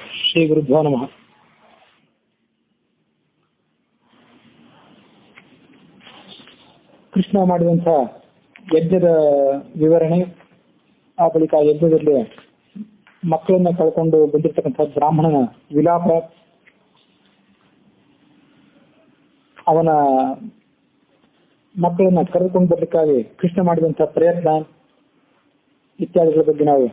ಶ್ರೀ ಗುರುಭ್ಯೋ ನಮಃ. ಕೃಷ್ಣ ಮಾಡಿದಂಥ ಯಜ್ಞದ ವಿವರಣೆ, ಆ ಬಳಿಕ ಯಜ್ಞದಲ್ಲಿ ಮಕ್ಕಳನ್ನ ಕಳ್ಕೊಂಡು ಬಂದಿರತಕ್ಕಂಥ ಬ್ರಾಹ್ಮಣನ ವಿಲಾಪ, ಅವನ ಮಕ್ಕಳನ್ನ ಕರೆದುಕೊಂಡು ಬರ್ಲಿಕ್ಕಾಗಿ ಕೃಷ್ಣ ಮಾಡಿದಂಥ ಪ್ರಯತ್ನ ಇತ್ಯಾದಿಗಳ ಬಗ್ಗೆ ನಾವು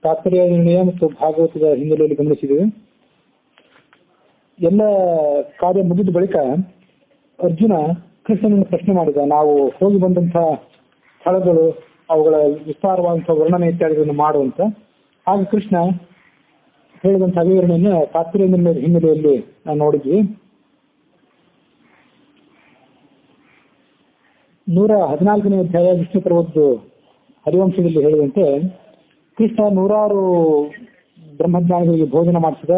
ತಾತ್ಪರ್ಯ ನಿರ್ಣಯ ಮತ್ತು ಭಾಗವತದ ಹಿನ್ನೆಲೆಯಲ್ಲಿ ಗಮನಿಸಿದ್ದೀವಿ. ಎಲ್ಲ ಕಾರ್ಯ ಮುಗಿದ ಬಳಿಕ ಅರ್ಜುನ ಕೃಷ್ಣನನ್ನು ಪ್ರಶ್ನೆ ಮಾಡಿದ. ನಾವು ಹೋಗಿ ಬಂದಂತಹ ಸ್ಥಳಗಳು, ಅವುಗಳ ವಿಸ್ತಾರವಾದಂತಹ ವರ್ಣನೆ ಇತ್ಯಾದಿಗಳನ್ನು ಮಾಡುವಂತ. ಹಾಗೆ ಕೃಷ್ಣ ಹೇಳಿದಂತಹ ವಿವರಣೆಯನ್ನು ತಾತ್ಪರ್ಯ ನಿರ್ಣಯದ ಹಿನ್ನೆಲೆಯಲ್ಲಿ ನಾವು ನೋಡಿದ್ವಿ. 114ನೇ ಅಧ್ಯಾಯ ವಿಷ್ಣು ಪರ್ವದ್ದು ಹರಿವಂಶದಲ್ಲಿ ಹೇಳಿದಂತೆ ಕೃಷ್ಣ 100 ಬ್ರಹ್ಮಜ್ಞಾನಿಗಳಿಗೆ ಭೋಜನ ಮಾಡಿಸಿದ.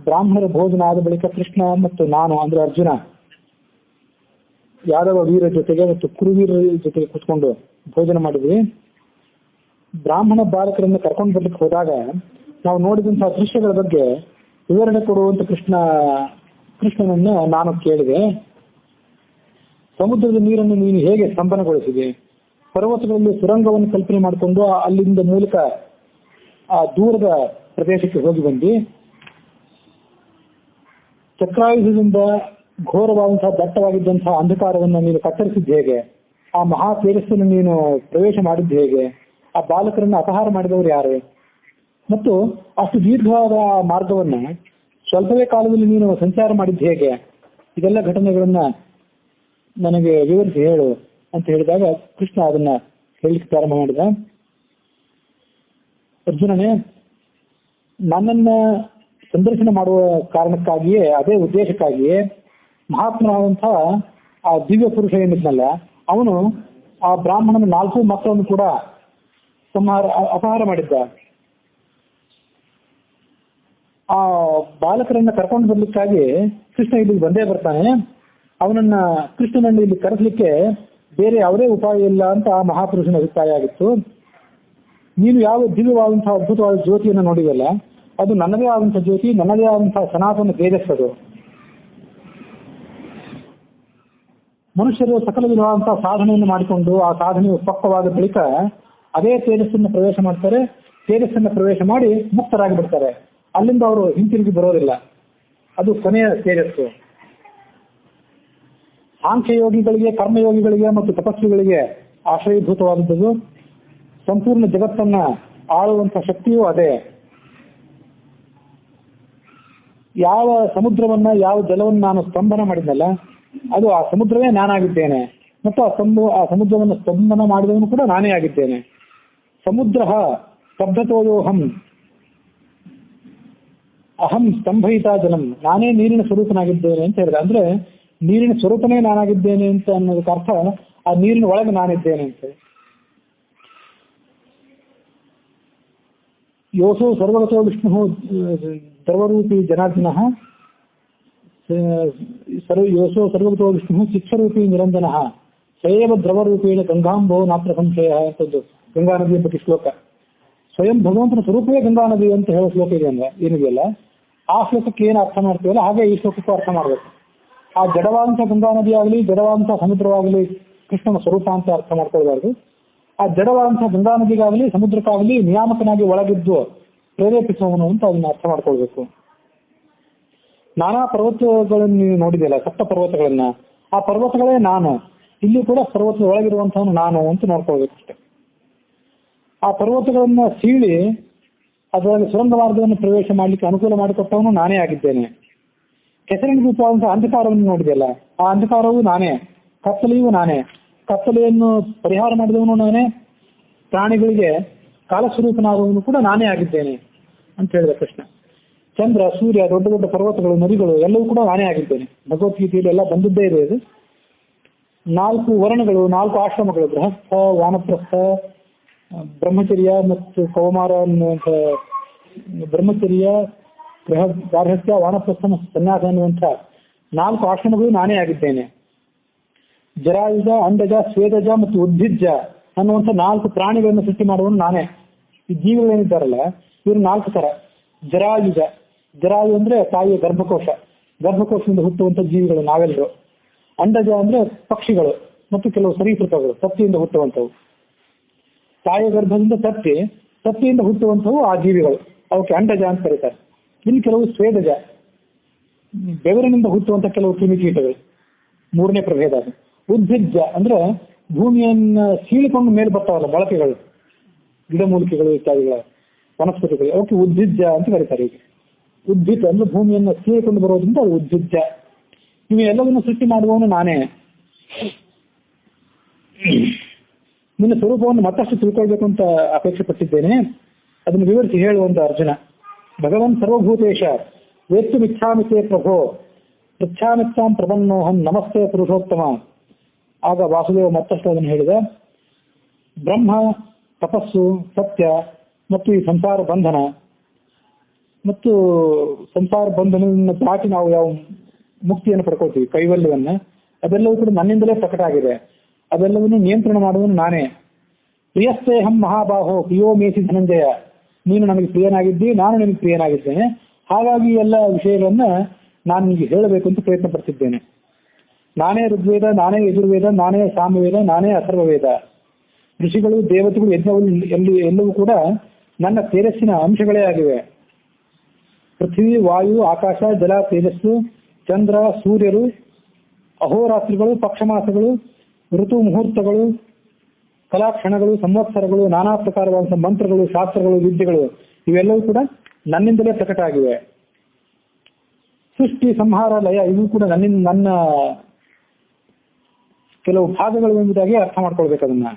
ಬ್ರಾಹ್ಮಣರ ಭೋಜನ ಆದ ಬಳಿಕ ಕೃಷ್ಣ ಮತ್ತು ನಾನು ಅಂದ್ರೆ ಅರ್ಜುನ ಯಾದವ ವೀರ ಜೊತೆಗೆ ಮತ್ತು ಕುರುವೀರ ಜೊತೆಗೆ ಕೂತ್ಕೊಂಡು ಭೋಜನ ಮಾಡಿದ್ವಿ. ಬ್ರಾಹ್ಮಣ ಬಾಲಕರನ್ನು ಕರ್ಕೊಂಡು ಬರ್ಲಿಕ್ಕೆ ಹೋದಾಗ ನಾವು ನೋಡಿದಂತಹ ದೃಶ್ಯಗಳ ಬಗ್ಗೆ ವಿವರಣೆ ಕೊಡುವಂತ ಕೃಷ್ಣನನ್ನು ನಾನು ಕೇಳಿದೆ. ಸಮುದ್ರದ ನೀರನ್ನು ನೀನು ಹೇಗೆ ಸ್ತಂಭನಗೊಳಿಸಿದೆ? ಪರ್ವತಗಳಲ್ಲಿ ಸುರಂಗವನ್ನು ಕಲ್ಪನೆ ಮಾಡಿಕೊಂಡು ಅಲ್ಲಿಂದ ಮೂಲಕ ಆ ದೂರದ ಪ್ರದೇಶಕ್ಕೆ ಹೋಗಿ ಬಂದು ಚಕ್ರಾಯುಧದಿಂದ ಘೋರವಾದಂತಹ ದಟ್ಟವಾಗಿದ್ದಂತಹ ಅಂಧಕಾರವನ್ನು ನೀನು ಕತ್ತರಿಸಿದ್ದು ಹೇಗೆ? ಆ ಮಹಾ ತೇಜಸ್ಸನ್ನು ನೀನು ಪ್ರವೇಶ ಮಾಡಿದ್ದು ಹೇಗೆ? ಆ ಬಾಲಕರನ್ನು ಅಪಹಾರ ಮಾಡಿದವರು ಯಾರು? ಮತ್ತು ಅಷ್ಟು ದೀರ್ಘವಾದ ಮಾರ್ಗವನ್ನ ಸ್ವಲ್ಪವೇ ಕಾಲದಲ್ಲಿ ನೀನು ಸಂಚಾರ ಮಾಡಿದ್ದು ಹೇಗೆ? ಇದೆಲ್ಲ ಘಟನೆಗಳನ್ನ ನನಗೆ ವಿವರಿಸಿ ಹೇಳು ಅಂತ ಹೇಳಿದಾಗ ಕೃಷ್ಣ ಅದನ್ನ ಹೇಳಲಿಕ್ಕೆ ಪ್ರಾರಂಭ ಮಾಡಿದ. ಅರ್ಜುನನೇ, ನನ್ನನ್ನ ಸಂದರ್ಶನ ಮಾಡುವ ಕಾರಣಕ್ಕಾಗಿಯೇ, ಅದೇ ಉದ್ದೇಶಕ್ಕಾಗಿಯೇ ಮಹಾತ್ಮನಾದಂತಹ ಆ ದಿವ್ಯ ಪುರುಷ ಏನಿದ್ನಲ್ಲ, ಅವನು ಆ ಬ್ರಾಹ್ಮಣನ 4 ಮಕ್ಕಳನ್ನು ಕೂಡ ಅಪಹಾರ ಮಾಡಿದ್ದ. ಆ ಬಾಲಕರನ್ನ ಕರ್ಕೊಂಡು ಬರ್ಲಿಕ್ಕಾಗಿ ಕೃಷ್ಣ ಇಲ್ಲಿಗೆ ಬಂದೇ ಬರ್ತಾನೆ. ಅವನನ್ನ ಕೃಷ್ಣನನ್ನು ಇಲ್ಲಿ ಕರೆಸಲಿಕ್ಕೆ ಬೇರೆ ಯಾವುದೇ ಉಪಾಯ ಇಲ್ಲ ಅಂತ ಆ ಮಹಾಪುರುಷನ ಅಭಿಪ್ರಾಯ ಆಗಿತ್ತು. ನೀನು ಯಾವ ದಿವ್ಯವಾದಂತಹ ಅದ್ಭುತವಾದ ಜ್ಯೋತಿಯನ್ನು ನೋಡಿದಲ್ಲ, ಅದು ನನ್ನದೇ ಆದಂತಹ ಜ್ಯೋತಿ, ನನ್ನದೇ ಆದಂತಹ ಸನಾತನ ತೇಜಸ್ಸದು. ಮನುಷ್ಯರು ಸಕಲ ವಿಧವಾದಂತಹ ಸಾಧನೆಯನ್ನು ಮಾಡಿಕೊಂಡು ಆ ಸಾಧನೆಯು ಪಕ್ವವಾದ ಬಳಿಕ ಅದೇ ತೇಜಸ್ಸನ್ನು ಪ್ರವೇಶ ಮಾಡ್ತಾರೆ. ತೇಜಸ್ಸನ್ನು ಪ್ರವೇಶ ಮಾಡಿ ಮುಕ್ತರಾಗಿ ಬಿಡ್ತಾರೆ. ಅಲ್ಲಿಂದ ಅವರು ಹಿಂತಿರುಗಿ ಬರೋದಿಲ್ಲ. ಅದು ಕೊನೆಯ ತೇಜಸ್ಸು. ಸಾಂಖ್ಯಯೋಗಿಗಳಿಗೆ, ಕರ್ಮಯೋಗಿಗಳಿಗೆ ಮತ್ತು ತಪಸ್ವಿಗಳಿಗೆ ಆಶ್ರಯಭೂತವಾದದ್ದು. ಸಂಪೂರ್ಣ ಜಗತ್ತನ್ನ ಆಳುವಂತಹ ಶಕ್ತಿಯೂ ಅದೇ. ಯಾವ ಸಮುದ್ರವನ್ನ, ಯಾವ ಜಲವನ್ನು ನಾನು ಸ್ತಂಭನ ಮಾಡಿದ್ನಲ್ಲ, ಅದು ಆ ಸಮುದ್ರವೇ ನಾನಾಗಿದ್ದೇನೆ. ಮತ್ತು ಆ ಸಮುದ್ರವನ್ನು ಸ್ತಂಭನ ಮಾಡಿದವನು ಕೂಡ ನಾನೇ ಆಗಿದ್ದೇನೆ. ಸಮುದ್ರ ಸ್ತಬ್ಧತೋಯೋಹಂ ಅಹಂ ಸ್ತಂಭಯಿತ ಜಲಂ, ನಾನೇ ನೀರಿನ ಸ್ವರೂಪನಾಗಿದ್ದೇನೆ ಅಂತ ಹೇಳಿದ. ಅಂದ್ರೆ ನೀರಿನ ಸ್ವರೂಪನೇ ನಾನಾಗಿದ್ದೇನೆ ಅಂತ ಅನ್ನೋದಕ್ಕೆ ಅರ್ಥ ಆ ನೀರಿನ ಒಳಗೆ ನಾನಿದ್ದೇನೆ ಅಂತ. ಯೋಸೋ ಸರ್ವಗತೋ ವಿಷ್ಣು ಸರ್ವರೂಪಿ ಜನಾರ್ದನ, ಯೋಸೋ ಸರ್ವಗತೋ ವಿಷ್ಣು ಶಿಕ್ಷರೂಪಿ ನಿರಂಜನ, ಸಯೇವ ದ್ರವರೂಪೇಣ ಗಂಗಾಂಬೋ ನಾತ್ರ ಸಂಶಯ ಅಂತದ್ದು ಗಂಗಾ ನದಿಯ ಬಗ್ಗೆ ಶ್ಲೋಕ. ಸ್ವಯಂ ಭಗವಂತನ ಸ್ವರೂಪವೇ ಗಂಗಾ ನದಿ ಅಂತ ಹೇಳೋ ಶ್ಲೋಕ ಇದೆ ಅಂದ್ರೆ ಏನಿದೆಯಲ್ಲ, ಆ ಶ್ಲೋಕಕ್ಕೆ ಏನು ಅರ್ಥ ಮಾಡ್ತೀವಲ್ಲ ಹಾಗೆ ಈ ಶ್ಲೋಕಕ್ಕೂ ಅರ್ಥ ಮಾಡ್ಬೇಕು. ಆ ಜಡವಾದಂಥ ಗಂಗಾ ನದಿ ಆಗಲಿ, ಜಡವಾದಂಥ ಸಮುದ್ರವಾಗಲಿ ಕೃಷ್ಣನ ಸ್ವರೂಪ ಅಂತ ಅರ್ಥ ಮಾಡ್ಕೊಳ್ಬಾರ್ದು. ಆ ಜಡವಾದಂಥ ಗಂಗಾ ನದಿಗಾಗಲಿ ಸಮುದ್ರಕ್ಕಾಗಲಿ ನಿಯಾಮಕನಾಗಿ ಒಳಗಿದ್ದು ಪ್ರೇರೇಪಿಸುವವನು ಅಂತ ಅದನ್ನ ಅರ್ಥ ಮಾಡ್ಕೊಳ್ಬೇಕು. ನಾನಾ ಪರ್ವತಗಳನ್ನು ನೀವು ನೋಡಿದೆಯಲ್ಲ, 7 ಪರ್ವತಗಳನ್ನ, ಆ ಪರ್ವತಗಳೇ ನಾನು. ಇಲ್ಲಿ ಕೂಡ ಪರ್ವತದ ಒಳಗಿರುವಂತವನು ನಾನು ಅಂತ ನೋಡ್ಕೊಳ್ಬೇಕು ಅಷ್ಟೆ. ಆ ಪರ್ವತಗಳನ್ನ ಸೀಳಿ ಅದರಲ್ಲಿ ಸುರಂಗ ಮಾರ್ಗವನ್ನು ಪ್ರವೇಶ ಮಾಡಲಿಕ್ಕೆ ಅನುಕೂಲ ಮಾಡಿಕೊಟ್ಟವನು ನಾನೇ ಆಗಿದ್ದೇನೆ. ಕೆಸರಿನ ರೂಪವಾದಂತಹ ಅಂಧಕಾರವನ್ನು ನೋಡಿದೆಯಲ್ಲ, ಆ ಅಂಧಕಾರವೂ ನಾನೇ. ಕತ್ತಲೆಯೂ ನಾನೇ. ಕತ್ತಲೆಯನ್ನು ಪರಿಹಾರ ಮಾಡಿದವನು ನಾನೇ. ಪ್ರಾಣಿಗಳಿಗೆ ಕಾಲಸ್ವರೂಪನಾದವನು ಕೂಡ ನಾನೇ ಆಗಿದ್ದೇನೆ ಅಂತ ಹೇಳಿದ ಕೃಷ್ಣ. ಚಂದ್ರ, ಸೂರ್ಯ, ದೊಡ್ಡ ದೊಡ್ಡ ಪರ್ವತಗಳು, ನದಿಗಳು ಎಲ್ಲವೂ ಕೂಡ ನಾನೇ ಆಗಿದ್ದೇನೆ. ಭಗವದ್ಗೀತೆಯಲ್ಲಿ ಎಲ್ಲ ಬಂದಿದ್ದೇ ಇದೆ ಇದು. 4 ವರ್ಣಗಳು, 4 ಆಶ್ರಮಗಳು, ಗೃಹಸ್ಥ, ವಾನಪ್ರಸ್ಥ, ಬ್ರಹ್ಮಚರ್ಯ ಮತ್ತು ಕೌಮಾರ ಅನ್ನುವಂಥ, ಬ್ರಹ್ಮಚರ್ಯ, ಗಾರ್ಹಸ್ಥ್ಯ, ವಾನಪ್ರಸ್ಥ ಮತ್ತು ಸನ್ಯಾಸ ಅನ್ನುವಂಥ 4 ಆಶ್ರಮಗಳು ನಾನೇ ಆಗಿದ್ದೇನೆ. ಜರಾಯುಜ, ಅಂಡಜ, ಸ್ವೇದಜ ಮತ್ತು ಉದ್ಭಿಜ್ಜ ಅನ್ನುವಂಥ 4 ಪ್ರಾಣಿಗಳನ್ನು ಸೃಷ್ಟಿ ಮಾಡುವನು ನಾನೇ. ಈ ಜೀವಿಗಳೇನಿದ್ದಾರಲ್ಲ ಇವರು 4 ತರ. ಜರಾಯುಜ. ಜರಾಯು ಅಂದ್ರೆ ತಾಯಿಯ ಗರ್ಭಕೋಶ, ಗರ್ಭಕೋಶದಿಂದ ಹುಟ್ಟುವಂತ ಜೀವಿಗಳು ನಾವೆಲ್ಲರೂ. ಅಂಡಜ ಅಂದ್ರೆ ಪಕ್ಷಿಗಳು ಮತ್ತು ಕೆಲವು ಸರೀಸೃಪಗಳು, ತತ್ತಿಯಿಂದ ಹುಟ್ಟುವಂಥವು. ತಾಯಿಯ ಗರ್ಭದಿಂದ ತತ್ತಿಯಿಂದ ಹುಟ್ಟುವಂಥವು ಆ ಜೀವಿಗಳು, ಅವಕ್ಕೆ ಅಂಡಜ ಅಂತ ಕರೀತಾರೆ. ಇನ್ನು ಕೆಲವು ಸ್ವೇದಜ, ಬೆವರಿನಿಂದ ಹುಟ್ಟುವಂತ ಕೆಲವು ಕ್ರಿಮಿಕೀಟಗಳು, ಮೂರನೇ ಪ್ರಭೇದ. ಉದ್ಭಿಜ್ಜ ಅಂದ್ರೆ ಭೂಮಿಯನ್ನ ಸೀಳಿಕೊಂಡು ಮೇಲೆ ಬರ್ತಾವಲ್ಲ ಮೊಳಕೆಗಳು, ಗಿಡಮೂಲಿಕೆಗಳು ಇತ್ಯಾದಿಗಳ ವನಸ್ಪತಿಗಳು, ಅವಕ್ಕೆ ಉದ್ಭಿಜ್ಜ ಅಂತ ಕರೀತಾರೆ. ಈಗ ಉದ್ಭಿತ ಅಂದ್ರೆ ಭೂಮಿಯನ್ನ ಸೀಳಿಕೊಂಡು ಬರೋದ್ರಿಂದ ಅದು ಉದ್ಭಿಜ್ಜ. ಇವು ಎಲ್ಲವನ್ನು ಸೃಷ್ಟಿ ಮಾಡುವವನು ನಾನೇ. ನಿನ್ನ ಸ್ವರೂಪವನ್ನು ಮತ್ತಷ್ಟು ತಿಳ್ಕೊಳ್ಬೇಕು ಅಂತ ಅಪೇಕ್ಷೆ ಪಟ್ಟಿದ್ದೇನೆ, ಅದನ್ನು ವಿವರಿಸಿ ಹೇಳುವಂತ ಅರ್ಜುನ. ಭಗವನ್ ಸರ್ವಭೂತೇಶ ವೇತ್ತು ಮಿಚ್ಛಾಮಿತೇ ಪ್ರಭೋ ಪೃಚ್ಛಾಮಿತ್ತಾಂ ಪ್ರಪನ್ನೋಹಂ ನಮಸ್ತೆ ಪುರುಷೋತ್ತಮ. ಆಗ ವಾಸುದೇವ ಮತ್ತಷ್ಟು ಅದನ್ನು ಹೇಳಿದ. ಬ್ರಹ್ಮ, ತಪಸ್ಸು, ಸತ್ಯ ಮತ್ತು ಈ ಸಂಸಾರ ಬಂಧನ ಮತ್ತು ಸಂಸಾರ ಬಂಧನವನ್ನು ದಾಟಿ ನಾವು ಯಾವ ಮುಕ್ತಿಯನ್ನು ಪಡ್ಕೊಳ್ತೀವಿ, ಕೈವಲ್ಯವನ್ನ, ಅದೆಲ್ಲವೂ ಕೂಡ ನನ್ನಿಂದಲೇ ಪ್ರಕಟ ಆಗಿದೆ. ಅದೆಲ್ಲವನ್ನು ನಿಯಂತ್ರಣ ಮಾಡುವನು ನಾನೇ. ಪ್ರಿಯಸ್ತೇಹಂ ಮಹಾಬಾಹೋ ಪ್ರಿಯೋ ಮೇಸಿ ಧನಂಜಯ. ನೀನು ನನಗೆ ಪ್ರಿಯನಾಗಿದ್ದಿ, ನಾನು ನಿನಗೆ ಪ್ರಿಯನಾಗಿದ್ದೇನೆ. ಹಾಗಾಗಿ ಎಲ್ಲ ವಿಷಯಗಳನ್ನ ನಾನು ನಿಮಗೆ ಹೇಳಬೇಕು ಅಂತ ಪ್ರಯತ್ನ ಪಡ್ತಿದ್ದೇನೆ. ನಾನೇ ಋಗ್ವೇದ, ನಾನೇ ಯಜುರ್ವೇದ, ನಾನೇ ಸಾಮವೇದ, ನಾನೇ ಅಥರ್ವವೇದ. ಋಷಿಗಳು, ದೇವತೆಗಳು, ಯಜ್ಞಗಳು ಎಲ್ಲವೂ ಕೂಡ ನನ್ನ ತೇಜಸ್ಸಿನ ಅಂಶಗಳೇ ಆಗಿವೆ. ಪೃಥ್ವಿ, ವಾಯು, ಆಕಾಶ, ಜಲ, ತೇಜಸ್ಸು, ಚಂದ್ರ, ಸೂರ್ಯರು, ಅಹೋರಾತ್ರಿಗಳು, ಪಕ್ಷಮಾಸಗಳು, ಋತು ಮುಹೂರ್ತಗಳು, ಕಲಾಕ್ಷಣಗಳು, ಸಂವತ್ಸರಗಳು, ನಾನಾ ಪ್ರಕಾರವಾದ ಮಂತ್ರಗಳು, ಶಾಸ್ತ್ರಗಳು, ವಿದ್ಯೆಗಳು ಇವೆಲ್ಲವೂ ಕೂಡ ನನ್ನಿಂದಲೇ ಪ್ರಕಟ ಆಗಿವೆ. ಸೃಷ್ಟಿ, ಸಂಹಾರ, ಲಯ ಇವು ಕೂಡ ನನ್ನ ಕೆಲವು ಭಾಗಗಳು ಎಂಬುದಾಗಿ ಅರ್ಥ ಮಾಡ್ಕೊಳ್ಬೇಕು ಅದನ್ನ.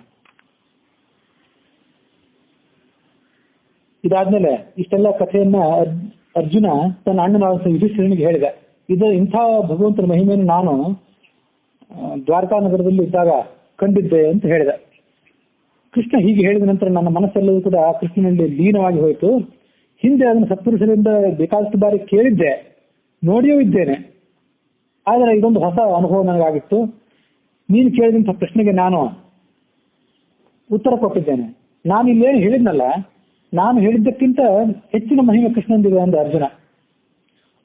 ಇದಾದ್ಮೇಲೆ ಇಷ್ಟೆಲ್ಲ ಕಥೆಯನ್ನ ಅರ್ಜುನ ತನ್ನ ಅಣ್ಣನಾದ ಯುಧಿಷ್ಠಿರನಿಗೆ ಹೇಳಿದ. ಇಂಥ ಭಗವಂತನ ಮಹಿಮೆಯನ್ನು ನಾನು ದ್ವಾರಕಾ ನಗರದಲ್ಲಿ ಇದ್ದಾಗ ಕಂಡಿದ್ದೆ ಅಂತ ಹೇಳಿದ. ಕೃಷ್ಣ ಹೀಗೆ ಹೇಳಿದ ನಂತರ ನನ್ನ ಮನಸ್ಸೆಲ್ಲವೂ ಕೂಡ ಕೃಷ್ಣನಲ್ಲಿ ಲೀನವಾಗಿ ಹೋಯಿತು. ಹಿಂದೆ ಅದನ್ನು ಸತ್ಪುರುಷರಿಂದ ಬೇಕಾದಷ್ಟು ಬಾರಿ ಕೇಳಿದ್ದೆ, ನೋಡಿಯೂ ಇದ್ದೇನೆ. ಆದರೆ ಇದೊಂದು ಹೊಸ ಅನುಭವ ನನಗಾಗಿತ್ತು. ನೀನು ಕೇಳಿದಂಥ ಪ್ರಶ್ನೆಗೆ ನಾನು ಉತ್ತರ ಕೊಟ್ಟಿದ್ದೇನೆ. ನಾನು ಇಲ್ಲೇನು ಹೇಳಿದ್ನಲ್ಲ, ನಾನು ಹೇಳಿದ್ದಕ್ಕಿಂತ ಹೆಚ್ಚಿನ ಮಹಿಮೆ ಕೃಷ್ಣಂದಿದೆ ಅಂದ ಅರ್ಜುನ.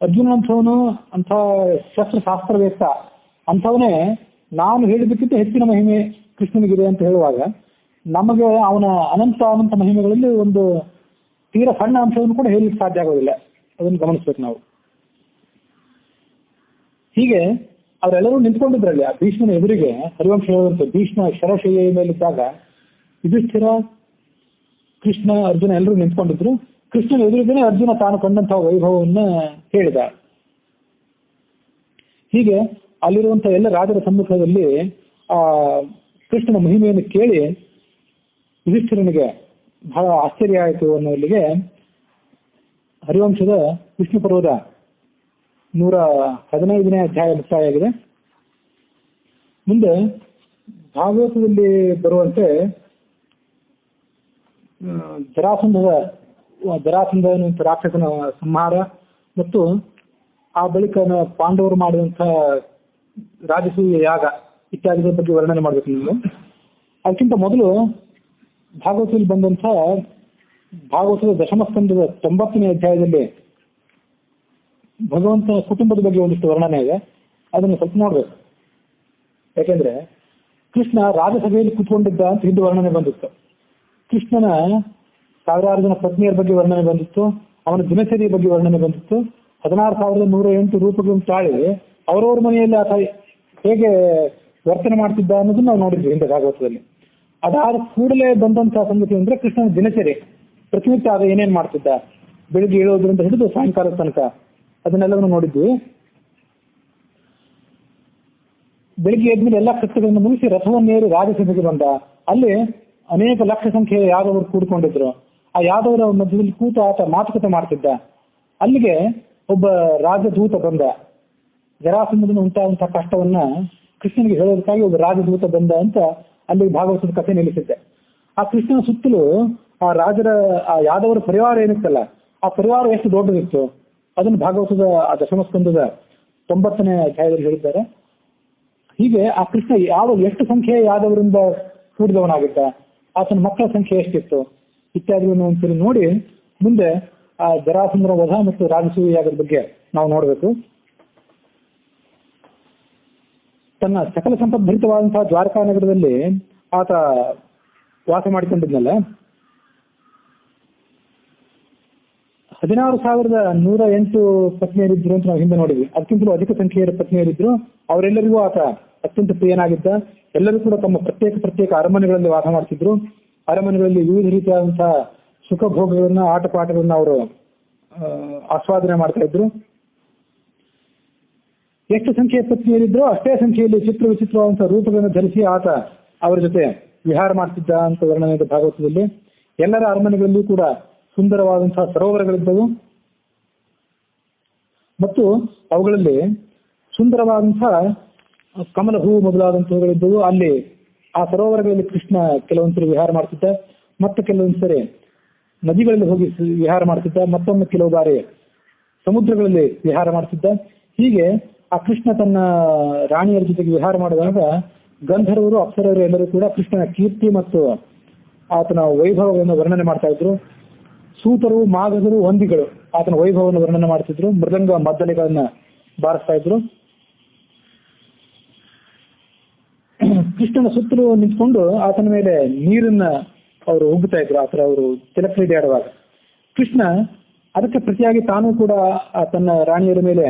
ಅರ್ಜುನಂಥವನು ಅಂಥ ಶಸ್ತ್ರಶಾಸ್ತ್ರವೇತ್ತ ಅಂಥವನೇ ನಾನು ಹೇಳಿದ್ದಕ್ಕಿಂತ ಹೆಚ್ಚಿನ ಮಹಿಮೆ ಕೃಷ್ಣನಿಗಿದೆ ಅಂತ ಹೇಳುವಾಗ ನಮಗೆ ಅವನ ಅನಂತ ಮಹಿಮೆಗಳಲ್ಲಿ ಒಂದು ತೀರಾ ಸಣ್ಣ ಅಂಶವನ್ನು ಕೂಡ ಹೇಳಲಿಕ್ಕೆ ಸಾಧ್ಯ ಆಗೋದಿಲ್ಲ. ಅದನ್ನು ಗಮನಿಸ್ಬೇಕು ನಾವು. ಹೀಗೆ ಅವರೆಲ್ಲರೂ ನಿಂತ್ಕೊಂಡಿದ್ರಲ್ಲಿ ಆ ಭೀಷ್ಮನ ಎದುರಿಗೆ. ಹರಿವಂಶ ಹೇಳುವಂತೆ ಭೀಷ್ಮ ಶರಶಯ್ಯ ಮೇಲಿದ್ದಾಗ ಯುಧಿಷ್ಠಿರ, ಕೃಷ್ಣ, ಅರ್ಜುನ ಎಲ್ಲರೂ ನಿಂತ್ಕೊಂಡಿದ್ರು. ಕೃಷ್ಣನ ಎದುರಿಗೇನೆ ಅರ್ಜುನ ತಾನು ಕಂಡಂತಹ ವೈಭವವನ್ನ ಹೇಳಿದ. ಹೀಗೆ ಅಲ್ಲಿರುವಂತಹ ಎಲ್ಲ ರಾಜರ ಸಮ್ಮುಖದಲ್ಲಿ ಆ ಕೃಷ್ಣನ ಮಹಿಮೆಯನ್ನು ಕೇಳಿ ಯುಧಿಷ್ಠಿರನಿಗೆ ಬಹಳ ಆಶ್ಚರ್ಯ ಆಯಿತು ಅನ್ನೋಲ್ಲಿಗೆ ಹರಿವಂಶದ ವಿಷ್ಣು ಪರ್ವದ 115ನೇ ಅಧ್ಯಾಯ ಮುಕ್ತಾಯ ಆಗಿದೆ. ಮುಂದೆ ಭಾಗವತದಲ್ಲಿ ಬರುವಂತೆ ಜರಾಸಂಧ ರಾಕ್ಷಸನ ಸಂಹಾರ ಮತ್ತು ಆ ಬಳಿಕ ಪಾಂಡವರು ಮಾಡಿದಂತಹ ರಾಜಸೂಯ ಯಾಗ ಇತ್ಯಾದಿಗಳ ಬಗ್ಗೆ ವರ್ಣನೆ ಮಾಡಬೇಕು ನೀವು. ಅದಕ್ಕಿಂತ ಮೊದಲು ಭಾಗವತದಲ್ಲಿ ಬಂದಂಥ ಭಾಗವತದ ದಶಮಸ್ಕಂದದ 90ನೇ ಅಧ್ಯಾಯದಲ್ಲಿ ಭಗವಂತನ ಕುಟುಂಬದ ಬಗ್ಗೆ ಒಂದಿಷ್ಟು ವರ್ಣನೆ ಇದೆ. ಅದನ್ನು ಸ್ವಲ್ಪ ನೋಡ್ಬೇಕು. ಯಾಕೆಂದ್ರೆ ಕೃಷ್ಣ ರಾಜಸಭೆಯಲ್ಲಿ ಕೂತ್ಕೊಂಡಿದ್ದ ಅಂತ ಹಿಂದೆ ವರ್ಣನೆ ಬಂದಿತ್ತು. ಕೃಷ್ಣನ ಸಾವಿರಾರು ಜನ ಪತ್ನಿಯರ ಬಗ್ಗೆ ವರ್ಣನೆ ಬಂದಿತ್ತು. ಅವನ ದಿನಚರಿಯ ಬಗ್ಗೆ ವರ್ಣನೆ ಬಂದಿತ್ತು. 16,108 ರೂಪಗಳನ್ನು ತಾಳಿ ಅವರವ್ರ ಮನೆಯಲ್ಲಿ ಆತ ಹೇಗೆ ವರ್ತನೆ ಮಾಡ್ತಿದ್ದ ಅನ್ನೋದನ್ನ ನಾವು ನೋಡಿದ್ವಿ ಹಿಂದೆ ಭಾಗವತದಲ್ಲಿ. ಅದಾದ ಕೂಡಲೇ ಬಂದಂತಹ ಸಂಗತಿ ಅಂದ್ರೆ ಕೃಷ್ಣನ ದಿನಚರಿ, ಪ್ರತಿನಿತ್ಯ ಆಗ ಏನೇನ್ ಮಾಡ್ತಿದ್ದ, ಬೆಳಿಗ್ಗೆ ಏಳೋದ್ರಿಂದ ಹಿಡಿದು ಸಾಯಂಕಾಲದ ತನಕ ಅದನ್ನೆಲ್ಲವನ್ನು ನೋಡಿದ್ವಿ. ಬೆಳಿಗ್ಗೆ ಎದ್ಮೇಲೆ ಎಲ್ಲಾ ಕೃತ್ಯಗಳನ್ನು ಮುಗಿಸಿ ರಥವನ್ನೇರಿ ರಾಜಸಭೆಗೆ ಬಂದ. ಅಲ್ಲಿ ಅನೇಕ ಲಕ್ಷ ಸಂಖ್ಯೆಯ ಯಾದವರು ಕೂಡಿಕೊಂಡಿದ್ರು. ಆ ಯಾದವರ ಮಧ್ಯದಲ್ಲಿ ಕೂತು ಆತ ಮಾತುಕತೆ ಮಾಡ್ತಿದ್ದ. ಅಲ್ಲಿಗೆ ಒಬ್ಬ ರಾಜದೂತ ಬಂದ. ಜರಾಸಂಧದಿಂದ ಉಂಟಾದಂತಹ ಕಷ್ಟವನ್ನ ಕೃಷ್ಣನಿಗೆ ಹೇಳೋದಕ್ಕಾಗಿ ಒಬ್ಬ ರಾಜದೂತ ಬಂದ ಅಂತ ಅಲ್ಲಿ ಭಾಗವತದ ಕಥೆ ನಿಲ್ಲಿಸಿದ್ದೆ. ಆ ಕೃಷ್ಣನ ಸುತ್ತಲೂ ಆ ಯಾದವರ ಪರಿವಾರ ಏನಿತ್ತಲ್ಲ, ಆ ಪರಿವಾರ ಎಷ್ಟು ದೊಡ್ಡದಿತ್ತು ಅದನ್ನು ಭಾಗವತದ ಆ ದಶಮಸ್ಕಂದದ 90ನೇ ಅಧ್ಯಾಯದಲ್ಲಿ ಹೇಳಿದ್ದಾರೆ. ಹೀಗೆ ಆ ಕೃಷ್ಣ ಎಷ್ಟು ಸಂಖ್ಯೆಯ ಯಾದವರಿಂದ ಕೂಡಿದವನಾಗಿದ್ದ, ಆತನ ಮಕ್ಕಳ ಸಂಖ್ಯೆ ಎಷ್ಟಿತ್ತು ಇತ್ಯಾದಿಗಳನ್ನು ಒಂದ್ಸರಿ ನೋಡಿ ಮುಂದೆ ಆ ಜರಾಸಂದ್ರ ವಧ ಮತ್ತು ರಾಜಸೂಯ ಯಾಗದ ಬಗ್ಗೆ ನಾವು ನೋಡಬೇಕು. ತನ್ನ ಸಕಲ ಸಂಪದ್ಭರಿತವಾದಂತಹ ದ್ವಾರಕಾ ನಗರದಲ್ಲಿ ಆತ ವಾಸ ಮಾಡಿಕೊಂಡಿದ್ನಲ್ಲ, 16,108 ಪತ್ನಿಯರಿದ್ರು ಅಂತ ನಾವು ಹಿಂದೆ ನೋಡಿದ್ವಿ. ಅದಕ್ಕಿಂತಲೂ ಅಧಿಕ ಸಂಖ್ಯೆಯ ಪತ್ನಿಯರಿದ್ರು. ಅವರೆಲ್ಲರಿಗೂ ಆತ ಅತ್ಯಂತ ಪ್ರಿಯನಾಗಿದ್ದ. ಎಲ್ಲರೂ ಕೂಡ ತಮ್ಮ ಪ್ರತ್ಯೇಕ ಅರಮನೆಗಳಲ್ಲಿ ವಾಸ ಮಾಡ್ತಿದ್ರು. ಅರಮನೆಗಳಲ್ಲಿ ವಿವಿಧ ರೀತಿಯಾದಂತಹ ಸುಖ ಭೋಗಗಳನ್ನ, ಆಟ ಪಾಠಗಳನ್ನ ಅವರು ಆಸ್ವಾದನೆ ಮಾಡ್ತಾ ಇದ್ರು. ಎಷ್ಟು ಸಂಖ್ಯೆಯ ಪತ್ನಿಯರಿದ್ರು ಅಷ್ಟೇ ಸಂಖ್ಯೆಯಲ್ಲಿ ವಿಚಿತ್ರವಾದಂತಹ ರೂಪಗಳನ್ನು ಧರಿಸಿ ಆತ ಅವರ ಜೊತೆ ವಿಹಾರ ಮಾಡ್ತಿದ್ದ ಅಂತ ವರ್ಣನೆ ಇದೆ ಭಾಗವತದಲ್ಲಿ. ಎಲ್ಲರ ಅರಮನೆಗಳಲ್ಲೂ ಕೂಡ ಸುಂದರವಾದಂತಹ ಸರೋವರಗಳಿದ್ದವು ಮತ್ತು ಅವುಗಳಲ್ಲಿ ಸುಂದರವಾದಂತಹ ಕಮಲ ಹೂ ಮೊದಲಾದಂತಹವುಗಳಿದ್ದವು. ಅಲ್ಲಿ ಆ ಸರೋವರಗಳಲ್ಲಿ ಕೃಷ್ಣ ಕೆಲವೊಂದ್ಸರಿ ವಿಹಾರ ಮಾಡ್ತಿದ್ದ, ಮತ್ತೆ ಕೆಲವೊಂದ್ಸರಿ ನದಿಗಳಲ್ಲಿ ಹೋಗಿ ವಿಹಾರ ಮಾಡ್ತಿದ್ದ, ಮತ್ತೊಮ್ಮೆ ಕೆಲವು ಬಾರಿ ಸಮುದ್ರಗಳಲ್ಲಿ ವಿಹಾರ ಮಾಡ್ತಿದ್ದ. ಹೀಗೆ ಆ ಕೃಷ್ಣ ತನ್ನ ರಾಣಿಯರ ಜೊತೆಗೆ ವಿಹಾರ ಮಾಡಿದಾಗ ಗಂಧರ್ವರು, ಅಪ್ಸರವರು ಎಲ್ಲರೂ ಕೂಡ ಕೃಷ್ಣನ ಕೀರ್ತಿ ಮತ್ತು ಆತನ ವೈಭವವನ್ನು ವರ್ಣನೆ ಮಾಡ್ತಾ ಇದ್ರು. ಸೂತರು, ಮಾಗಧರು, ವಂದಿಗಳು ಆತನ ವೈಭವವನ್ನು ವರ್ಣನೆ ಮಾಡ್ತಿದ್ರು. ಮೃದಂಗ ಮದ್ದಲೆಗಳನ್ನ ಬಾರಿಸ್ತಾ ಇದ್ರು. ಕೃಷ್ಣನ ಸುತ್ತಲೂ ನಿಂತ್ಕೊಂಡು ಆತನ ಮೇಲೆ ನೀರನ್ನ ಅವರು ಉಗ್ತಾ ಇದ್ರು. ಅವರು ತಿಲಕ್ರೀಡೆ ಆಡುವಾಗ ಕೃಷ್ಣ ಅದಕ್ಕೆ ಪ್ರತಿಯಾಗಿ ತಾನು ಕೂಡ ತನ್ನ ರಾಣಿಯರ ಮೇಲೆ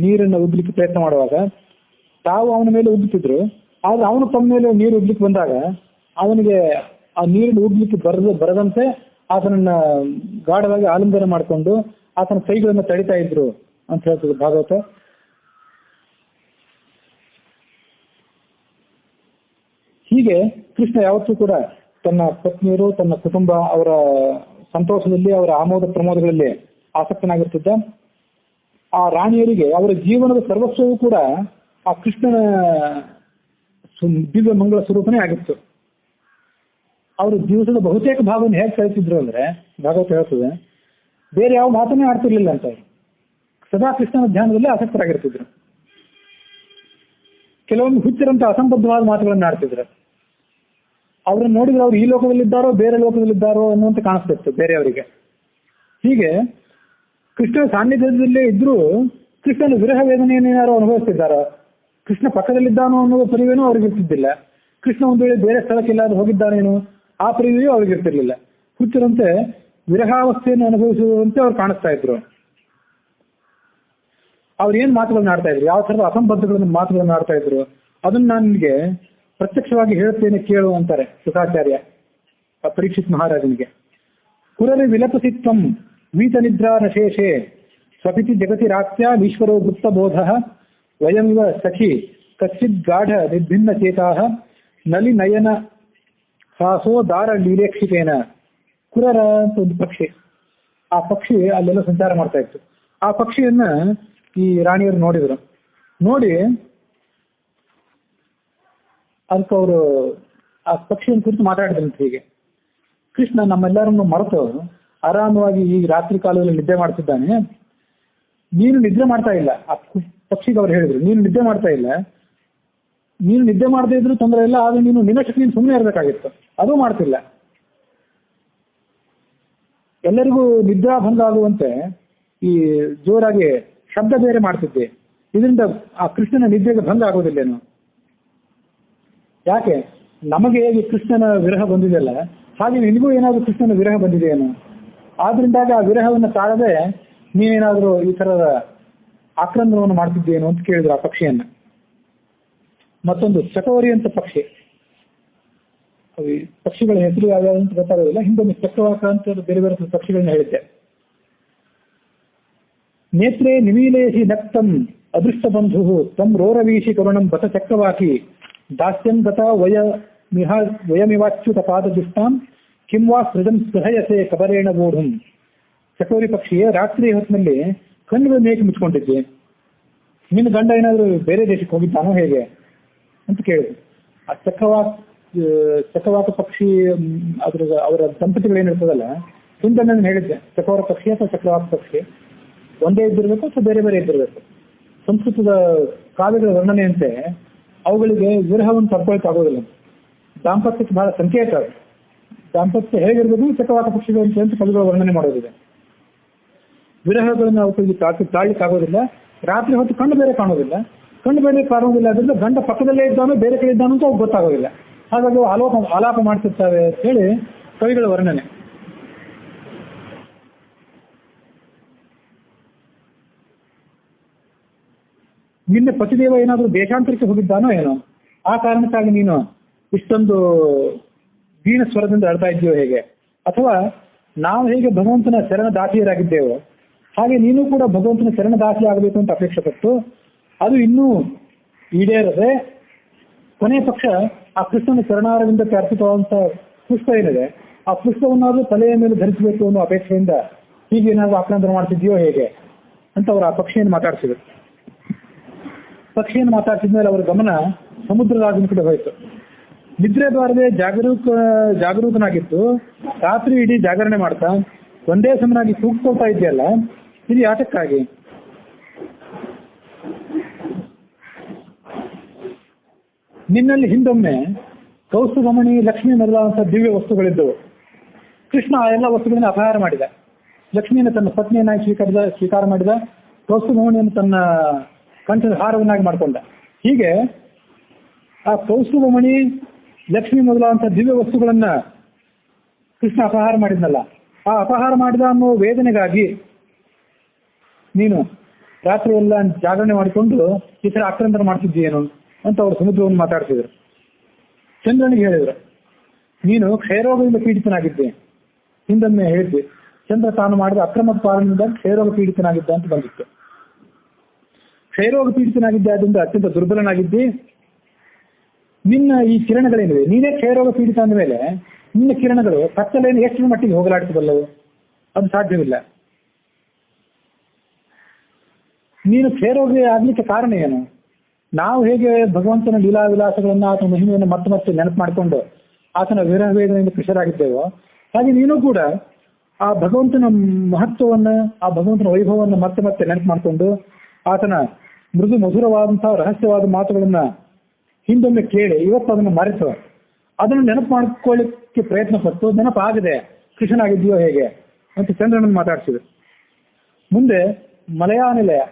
ನೀರನ್ನು ಉಗ್ಲಿಕ್ಕೆ ಪ್ರಯತ್ನ ಮಾಡುವಾಗ ತಾವು ಅವನ ಮೇಲೆ ಉಗ್ತಿದ್ರು. ಆದ್ರೆ ಅವನು ತಮ್ಮ ಮೇಲೆ ನೀರು ಉಗ್ಲಿಕ್ಕೆ ಬಂದಾಗ ಅವನಿಗೆ ಆ ನೀರನ್ನು ಉಗ್ಲಿಕ್ಕೆ ಬರದಂತೆ ಆತನನ್ನ ಗಾಢವಾಗಿ ಆಲಿಂಗನ ಮಾಡಿಕೊಂಡು ಆತನ ಕೈಗಳನ್ನು ತಡಿತಾ ಇದ್ರು ಅಂತ ಹೇಳ್ತದೆ ಭಾಗವತ. ಹೀಗೆ ಕೃಷ್ಣ ಯಾವತ್ತೂ ಕೂಡ ತನ್ನ ಪತ್ನಿಯರು, ತನ್ನ ಕುಟುಂಬ, ಅವರ ಸಂತೋಷದಲ್ಲಿ, ಅವರ ಆಮೋದ ಪ್ರಮೋದಗಳಲ್ಲಿ ಆಸಕ್ತನಾಗಿರ್ತಿದ್ದ. ಆ ರಾಣಿಯರಿಗೆ ಅವರ ಜೀವನದ ಸರ್ವಸ್ವವೂ ಕೂಡ ಆ ಕೃಷ್ಣನ ದಿವ್ಯ ಮಂಗಳ ಸ್ವರೂಪನೇ ಆಗಿತ್ತು. ಅವರು ದಿವಸದ ಬಹುತೇಕ ಭಾಗವನ್ನು ಹೇಗೆ ಕಳಿತಿದ್ರು ಅಂದ್ರೆ ಭಾಗವತ ಹೇಳ್ತದೆ, ಬೇರೆ ಯಾವ ಮಾತನ್ನೇ ಆಡ್ತಿರ್ಲಿಲ್ಲ ಅಂತ. ಸದಾ ಕೃಷ್ಣನ ಧ್ಯಾನದಲ್ಲಿ ಆಸಕ್ತರಾಗಿರ್ತಿದ್ರು. ಕೆಲವೊಂದು ಹುಚ್ಚರಂತ ಅಸಂಬದ್ಧವಾದ ಮಾತುಗಳನ್ನು ಆಡ್ತಿದ್ರು. ಅವ್ರನ್ನ ನೋಡಿದ್ರೆ ಅವ್ರು ಈ ಲೋಕದಲ್ಲಿದ್ದಾರೋ ಬೇರೆ ಲೋಕದಲ್ಲಿದ್ದಾರೋ ಅನ್ನುವಂತ ಕಾಣಿಸ್ತಿತ್ತು ಬೇರೆಯವರಿಗೆ. ಹೀಗೆ ಕೃಷ್ಣನ ಸಾನ್ನಿಧ್ಯದಲ್ಲೇ ಇದ್ರೂ ಕೃಷ್ಣನ ವಿರಹ ವೇದನೆಯನ್ನೇನಾರು ಅನುಭವಿಸ್ತಿದ್ದಾರೋ, ಕೃಷ್ಣ ಪಕ್ಕದಲ್ಲಿದ್ದಾನೋ ಅನ್ನೋ ಪರಿವೇನೂ ಅವ್ರಿಗೆ ಇರ್ತಿದ್ದಿಲ್ಲ. ಕೃಷ್ಣ ಒಂದು ವೇಳೆ ಬೇರೆ ಸ್ಥಳಕ್ಕೆಲ್ಲಾದ್ರೂ ಹೋಗಿದ್ದಾನೇನೋ ಆ ಪರಿವೆಯೂ ಅವ್ರಿಗೆ ಇರ್ತಿರ್ಲಿಲ್ಲ. ಹುಚ್ಚರಂತೆ ವಿರಹಾವಸ್ಥೆಯನ್ನು ಅನುಭವಿಸುವಂತೆ ಅವ್ರು ಕಾಣಿಸ್ತಾ ಇದ್ರು. ಅವ್ರು ಏನ್ ಮಾತುಗಳನ್ನ ಆಡ್ತಾ ಇದ್ರು, ಯಾವ ಥರದ ಅಸಂಬದ್ಧಗಳನ್ನ ಮಾತುಗಳನ್ನ ಆಡ್ತಾ ಇದ್ರು, ಅದನ್ನ ನಾನು ನಿಮಗೆ ಪ್ರತ್ಯಕ್ಷವಾಗಿ ಹೇಳುತ್ತೇನೆ ಕೇಳು ಅಂತಾರೆ ಸುಖಾಚಾರ್ಯ ಪರೀಕ್ಷಿತ್ ಮಹಾರಾಜನಿಗೆ. ಕುರರಿ ವಿಲಪಸಿತ್ವಂ ವೀತ ನಿದ್ರಾ ನಶೇಷೆ ಸ್ವಪಿತಿ ಜಗತಿ ರಾತ್ಯ ಈಶ್ವರೋ ಗುಪ್ತ ಬೋಧ ವಯಮಿವ ಸಖಿ ಕಚ್ಚಿದ್ ಗಾಢ ನಿರ್ಭಿನ್ನ ಚೇತಾ ನಲಿ ನಯನ ಸಾಸೋ ದಾರ ಲೀಲೇಕ್ಷಿತೇನ. ಕುರರ ಅಂತ ಒಂದು ಪಕ್ಷಿ, ಆ ಪಕ್ಷಿ ಅಲ್ಲೆಲ್ಲ ಸಂಚಾರ ಮಾಡ್ತಾ ಇತ್ತು. ಆ ಪಕ್ಷಿಯನ್ನ ಈ ರಾಣಿಯರು ನೋಡಿದ್ರು. ನೋಡಿ ಅದಕ್ಕೆ ಅವರು ಆ ಪಕ್ಷಿಯನ್ನು ಕುರಿತು ಮಾತಾಡಿದ್ರಂತೆ ಹೀಗೆ, ಕೃಷ್ಣ ನಮ್ಮೆಲ್ಲರನ್ನು ಮರೆತು ಆರಾಮವಾಗಿ ಈ ರಾತ್ರಿ ಕಾಲದಲ್ಲಿ ನಿದ್ದೆ ಮಾಡ್ತಿದ್ದಾನೆ, ನೀನು ನಿದ್ರೆ ಮಾಡ್ತಾ ಇಲ್ಲ. ಆ ಪಕ್ಷಿಗೆ ಅವ್ರು ಹೇಳಿದ್ರು, ನೀನು ನಿದ್ದೆ ಮಾಡ್ತಾ ಇಲ್ಲ, ನೀನು ನಿದ್ದೆ ಮಾಡದೇ ಇದ್ರು ತೊಂದರೆ ಇಲ್ಲ, ಆದ್ರೆ ನೀನು ನಿನ್ನಷ್ಟಕ್ಕೆ ನೀನು ಸುಮ್ಮನೆ ಇರಬೇಕಾಗಿತ್ತು, ಅದು ಮಾಡ್ತಿಲ್ಲ. ಎಲ್ಲರಿಗೂ ನಿದ್ರಾಭಂಗ ಆಗುವಂತೆ ಈ ಜೋರಾಗಿ ಶಬ್ದ ಬೇರೆ ಮಾಡ್ತಿದ್ದೆ, ಇದರಿಂದ ಆ ಕೃಷ್ಣನ ನಿದ್ದೆಗೆ ಭಂಗ ಆಗೋದಿಲ್ಲೇನು? ಯಾಕೆ ನಮಗೆ ಹೇಗೆ ಕೃಷ್ಣನ ವಿರಹ ಬಂದಿದೆಯಲ್ಲ ಹಾಗೆ ನಿನಗೂ ಏನಾದರೂ ಕೃಷ್ಣನ ವಿರಹ ಬಂದಿದೆಯೇನು? ಆದ್ರಿಂದಾಗ ಆ ವಿರಹವನ್ನು ತಾಳದೆ ನೀನೇನಾದರೂ ಈ ತರದ ಆಕ್ರಂದನವನ್ನು ಮಾಡ್ತಿದ್ದೇನು ಅಂತ ಕೇಳಿದ್ರು ಆ ಪಕ್ಷಿಯನ್ನ. ಮತ್ತೊಂದು ಚಕೋರಿ ಅಂತ ಪಕ್ಷಿ, ಪಕ್ಷಿಗಳ ಹೆಸರು ಯಾವ್ಯಾವ ಅಂತ ಗೊತ್ತಾಗೋದಿಲ್ಲ. ಹಿಂದೊಂದು ಚಕ್ರವಾಕ ಅಂತ ಬೇರೆ ಬೇರೆ ಪಕ್ಷಿಗಳನ್ನ ಹೇಳಿದ್ದೆ. ನೇತ್ರೇ ನಿಮೀಲೇಹಿ ನಕ್ತಂ ಅದೃಷ್ಟ ಬಂಧು ತಂ ರೋರವೀಶಿ ಕರುಣಂ ಬತ ಚಕ್ರವಾಕಿ ದಾಸ್ಯಂ ಗತ ವಯಮಿವಾಚ್ಯುತ ಪಾದ ದುಷ್ಟಾಂ ಕಿಂವಾ ಸೃಜಂ ಸ್ಪೃಹಯಸೆ ಕಬರೇಣ ಬೋಢುಂ. ಚಕೋರಿ ಪಕ್ಷಿಯೇ, ರಾತ್ರಿ ಹೊತ್ತಿನಲ್ಲಿ ಕಣ್ಣುಗಳನ್ನು ಏಕೆ ಮುಚ್ಕೊಂಡಿದ್ದೆ? ನಿನ್ನ ಗಂಡ ಏನಾದರೂ ಬೇರೆ ದೇಶಕ್ಕೆ ಹೋಗಿದ್ದಾನೋ ಹೇಗೆ ಅಂತ ಕೇಳಿದ್ರು. ಆ ಚಕವಾಕ ಪಕ್ಷಿ ಅವರ ದಂಪತಿಗಳು ಏನಿರ್ತದಲ್ಲ, ಹಿಂದೆ ನಾನು ಹೇಳಿದ್ದೆ, ಚಕೋರ ಪಕ್ಷಿ ಅಥವಾ ಚಕ್ರವಾಕ ಪಕ್ಷಿ ಒಂದೇ ಇದ್ದಿರಬೇಕು ಅಥವಾ ಬೇರೆ ಬೇರೆ ಇದ್ದಿರಬೇಕು. ಸಂಸ್ಕೃತದ ಕಾವ್ಯಗಳ ವರ್ಣನೆಯಂತೆ ಅವುಗಳಿಗೆ ವಿರಹವನ್ನು ತಡ್ಕೊಳಕ್ಕಾಗೋದಿಲ್ಲ. ದಾಂಪತ್ಯಕ್ಕೆ ಬಹಳ ಸಂಕೇತ. ದಾಂಪತ್ಯ ಹೇಗಿರ್ಬೋದು ಚಕ್ರವಾಕ ಪಕ್ಷಿಗಳು ಅಂತ ಕವಿಗಳು ವರ್ಣನೆ ಮಾಡೋದಿದೆ. ವಿರಹಗಳನ್ನು ಅವರಿಗೆ ತಾಳ್ಲಿಕ್ಕಾಗೋದಿಲ್ಲ. ರಾತ್ರಿ ಹೊತ್ತು ಕಣ್ಣು ಬೇರೆ ಕಾಣೋದಿಲ್ಲ. ಕಣ್ಣು ಬೇರೆ ಕಾಣೋದಿಲ್ಲ ಅದರಿಂದ ಗಂಡ ಪಕ್ಕದಲ್ಲೇ ಇದ್ದಾನೋ ಬೇರೆ ಕಡೆ ಇದ್ದಾನೋ ಅಂತ ಅವ್ರಿಗೆ ಗೊತ್ತಾಗೋದಿಲ್ಲ. ಹಾಗಾಗಿ ಆಲಾಪ ಮಾಡ್ತಿರ್ತಾವೆ ಅಂತ ಹೇಳಿ ಕವಿಗಳ ವರ್ಣನೆ. ನಿನ್ನ ಪತಿದೇವ ಏನಾದರೂ ದೇಶಾಂತರಕ್ಕೆ ಹೋಗಿದ್ದಾನೋ ಏನೋ, ಆ ಕಾರಣಕ್ಕಾಗಿ ನೀನು ಇಷ್ಟೊಂದು ದೀನ ಸ್ವರದಿಂದ ಅಳ್ತಾ ಇದ್ದೀಯೋ ಹೇಗೆ? ಅಥವಾ ನಾವು ಹೇಗೆ ಭಗವಂತನ ಶರಣದಾಸಿಯರಾಗಿದ್ದೇವೋ ಹಾಗೆ ನೀನು ಕೂಡ ಭಗವಂತನ ಶರಣದಾಸಿ ಆಗಬೇಕು ಅಂತ ಅಪೇಕ್ಷೆ ಪಟ್ಟು ಅದು ಇನ್ನೂ ಈಡೇರದೆ ಕೊನೆಯ ಪಕ್ಷ ಆ ಕೃಷ್ಣನ ಶರಣಾರವಿಂದಕ್ಕೆ ಅರ್ಪಿತವಾದಂಥ ಪುಷ್ಪ ಏನಿದೆ ಆ ಪುಷ್ಪವನ್ನಾದರೂ ತಲೆಯ ಮೇಲೆ ಧರಿಸಬೇಕು ಅನ್ನೋ ಅಪೇಕ್ಷೆಯಿಂದ ಹೀಗೇನಾದರೂ ಆಕ್ರಂದನ ಮಾಡ್ತಿದ್ಯೋ ಹೇಗೆ ಅಂತ ಅವರು ಆ ಪಕ್ಷಿಯನ್ನು ಮಾತಾಡ್ಸಿದ್ರು. ಪಕ್ಷಿಯನ್ನು ಮಾತಾಡ್ತಿದ್ಮೇಲೆ ಅವರ ಗಮನ ಸಮುದ್ರರಾಜನ ಕಡೆ ಹೋಯಿತು. ನಿದ್ರೆ ಬಾರದೆ ಜಾಗರೂಕನಾಗಿತ್ತು. ರಾತ್ರಿ ಇಡೀ ಜಾಗರಣೆ ಮಾಡ್ತಾ ಒಂದೇ ಸಮನಾಗಿ ಕೂಗ್ಕೊಳ್ತಾ ಇದೆಯಲ್ಲ, ಇದು ಯಾತಕ್ಕಾಗಿ? ನಿನ್ನಲ್ಲಿ ಹಿಂದೊಮ್ಮೆ ಕೌಸ್ತುಭಮಣಿ, ಲಕ್ಷ್ಮಿ ಮೊದಲಾದಂಥ ದಿವ್ಯ ವಸ್ತುಗಳಿದ್ದವು. ಕೃಷ್ಣ ಆ ಎಲ್ಲ ವಸ್ತುಗಳನ್ನು ಅಪಹಾರ ಮಾಡಿದ. ಲಕ್ಷ್ಮಿಯನ್ನು ತನ್ನ ಪತ್ನಿಯನ್ನಾಗಿ ಸ್ವೀಕಾರ ಮಾಡಿದ. ಕೌಸ್ತುಭಮಣಿಯನ್ನು ತನ್ನ ಕಂಠದ ಹಾರವನ್ನಾಗಿ ಮಾಡಿಕೊಂಡ. ಹೀಗೆ ಆ ಕೌಸ್ತುಭಮಣಿ, ಲಕ್ಷ್ಮಿ ಮೊದಲಾದಂಥ ದಿವ್ಯ ವಸ್ತುಗಳನ್ನ ಕೃಷ್ಣ ಅಪಹಾರ ಮಾಡಿದ್ನಲ್ಲ, ಆ ಅಪಹಾರ ಮಾಡಿದ ಅನ್ನೋ ವೇದನೆಗಾಗಿ ನೀನು ರಾತ್ರಿ ಎಲ್ಲ ಜಾಗರಣೆ ಮಾಡಿಕೊಂಡು ಈ ಥರ ಆಕ್ರಂದನ ಮಾಡ್ತಿದ್ದೀಯೇನು ಅಂತ ಅವರು ಸಮುದ್ರವನ್ನು ಮಾತಾಡ್ತಿದ್ರು. ಚಂದ್ರನಿಗೆ ಹೇಳಿದ್ರು, ನೀನು ಕ್ಷಯರೋಗದಿಂದ ಪೀಡಿತನಾಗಿದ್ದೆ. ಹಿಂದೊಮ್ಮೆ ಹೇಳಿದ್ವಿ, ಚಂದ್ರ ತಾನು ಮಾಡಿದ ಅಕ್ರಮ ಪಾಲನೆಯಿಂದ ಕ್ಷಯರೋಗ ಪೀಡಿತನಾಗಿದ್ದ ಅಂತ ಬಂದಿತ್ತು. ಕ್ಷಯರೋಗ ಪೀಡಿತನಾಗಿದ್ದೆ, ಆದ್ದರಿಂದ ಅತ್ಯಂತ ದುರ್ಬಲನಾಗಿದ್ದಿ. ನಿನ್ನ ಈ ಕಿರಣಗಳೇನಿವೆ, ನೀನೇ ಕ್ಷಯರೋಗ ಪೀಡಿತ ಅಂದ ಮೇಲೆ ನಿನ್ನ ಕಿರಣಗಳು ಕತ್ತಲೆಯನ್ನು ಎಷ್ಟು ಮಟ್ಟಿಗೆ ಹೋಗಲಾಡಿಸಬಲ್ಲವು? ಅದು ಸಾಧ್ಯವಿಲ್ಲ. ನೀನು ಕ್ಷಯರೋಗಿ ಆಗ್ಲಿಕ್ಕೆ ಕಾರಣ ಏನು? ನಾವು ಹೇಗೆ ಭಗವಂತನ ಲೀಲಾ ವಿಲಾಸಗಳನ್ನ, ಆತನ ಮಹಿಮೆಯನ್ನು ಮತ್ತೆ ಮತ್ತೆ ನೆನಪು ಮಾಡಿಕೊಂಡು ಆತನ ವಿರಹ ವೇದನೆಯಿಂದ ಕೃಷರಾಗಿದ್ದೇವೋ ಹಾಗೆ ನೀನು ಕೂಡ ಆ ಭಗವಂತನ ಮಹತ್ವವನ್ನ, ಆ ಭಗವಂತನ ವೈಭವವನ್ನು ಮತ್ತೆ ಮತ್ತೆ ನೆನಪು ಮಾಡಿಕೊಂಡು ಆತನ ಮೃದು ಮಧುರವಾದಂತಹ ರಹಸ್ಯವಾದ ಮಾತುಗಳನ್ನ ಹಿಂದೊಮ್ಮೆ ಕೇಳಿ ಇವತ್ತು ಅದನ್ನು ಮರೆತು ಅದನ್ನು ನೆನಪು ಮಾಡ್ಕೊಳ್ಳಿಕ್ಕೆ ಪ್ರಯತ್ನ ಪಟ್ಟು ನೆನಪಾಗದೆ ಕೃಷ್ಣನಾಗಿದೆಯೋ ಹೇಗೆ ಅಂತ ಚಂದ್ರನನ್ನು ಮಾತಾಡ್ಸಿದ್ರು. ಮುಂದೆ ಮಲಯಾನಿಲಯ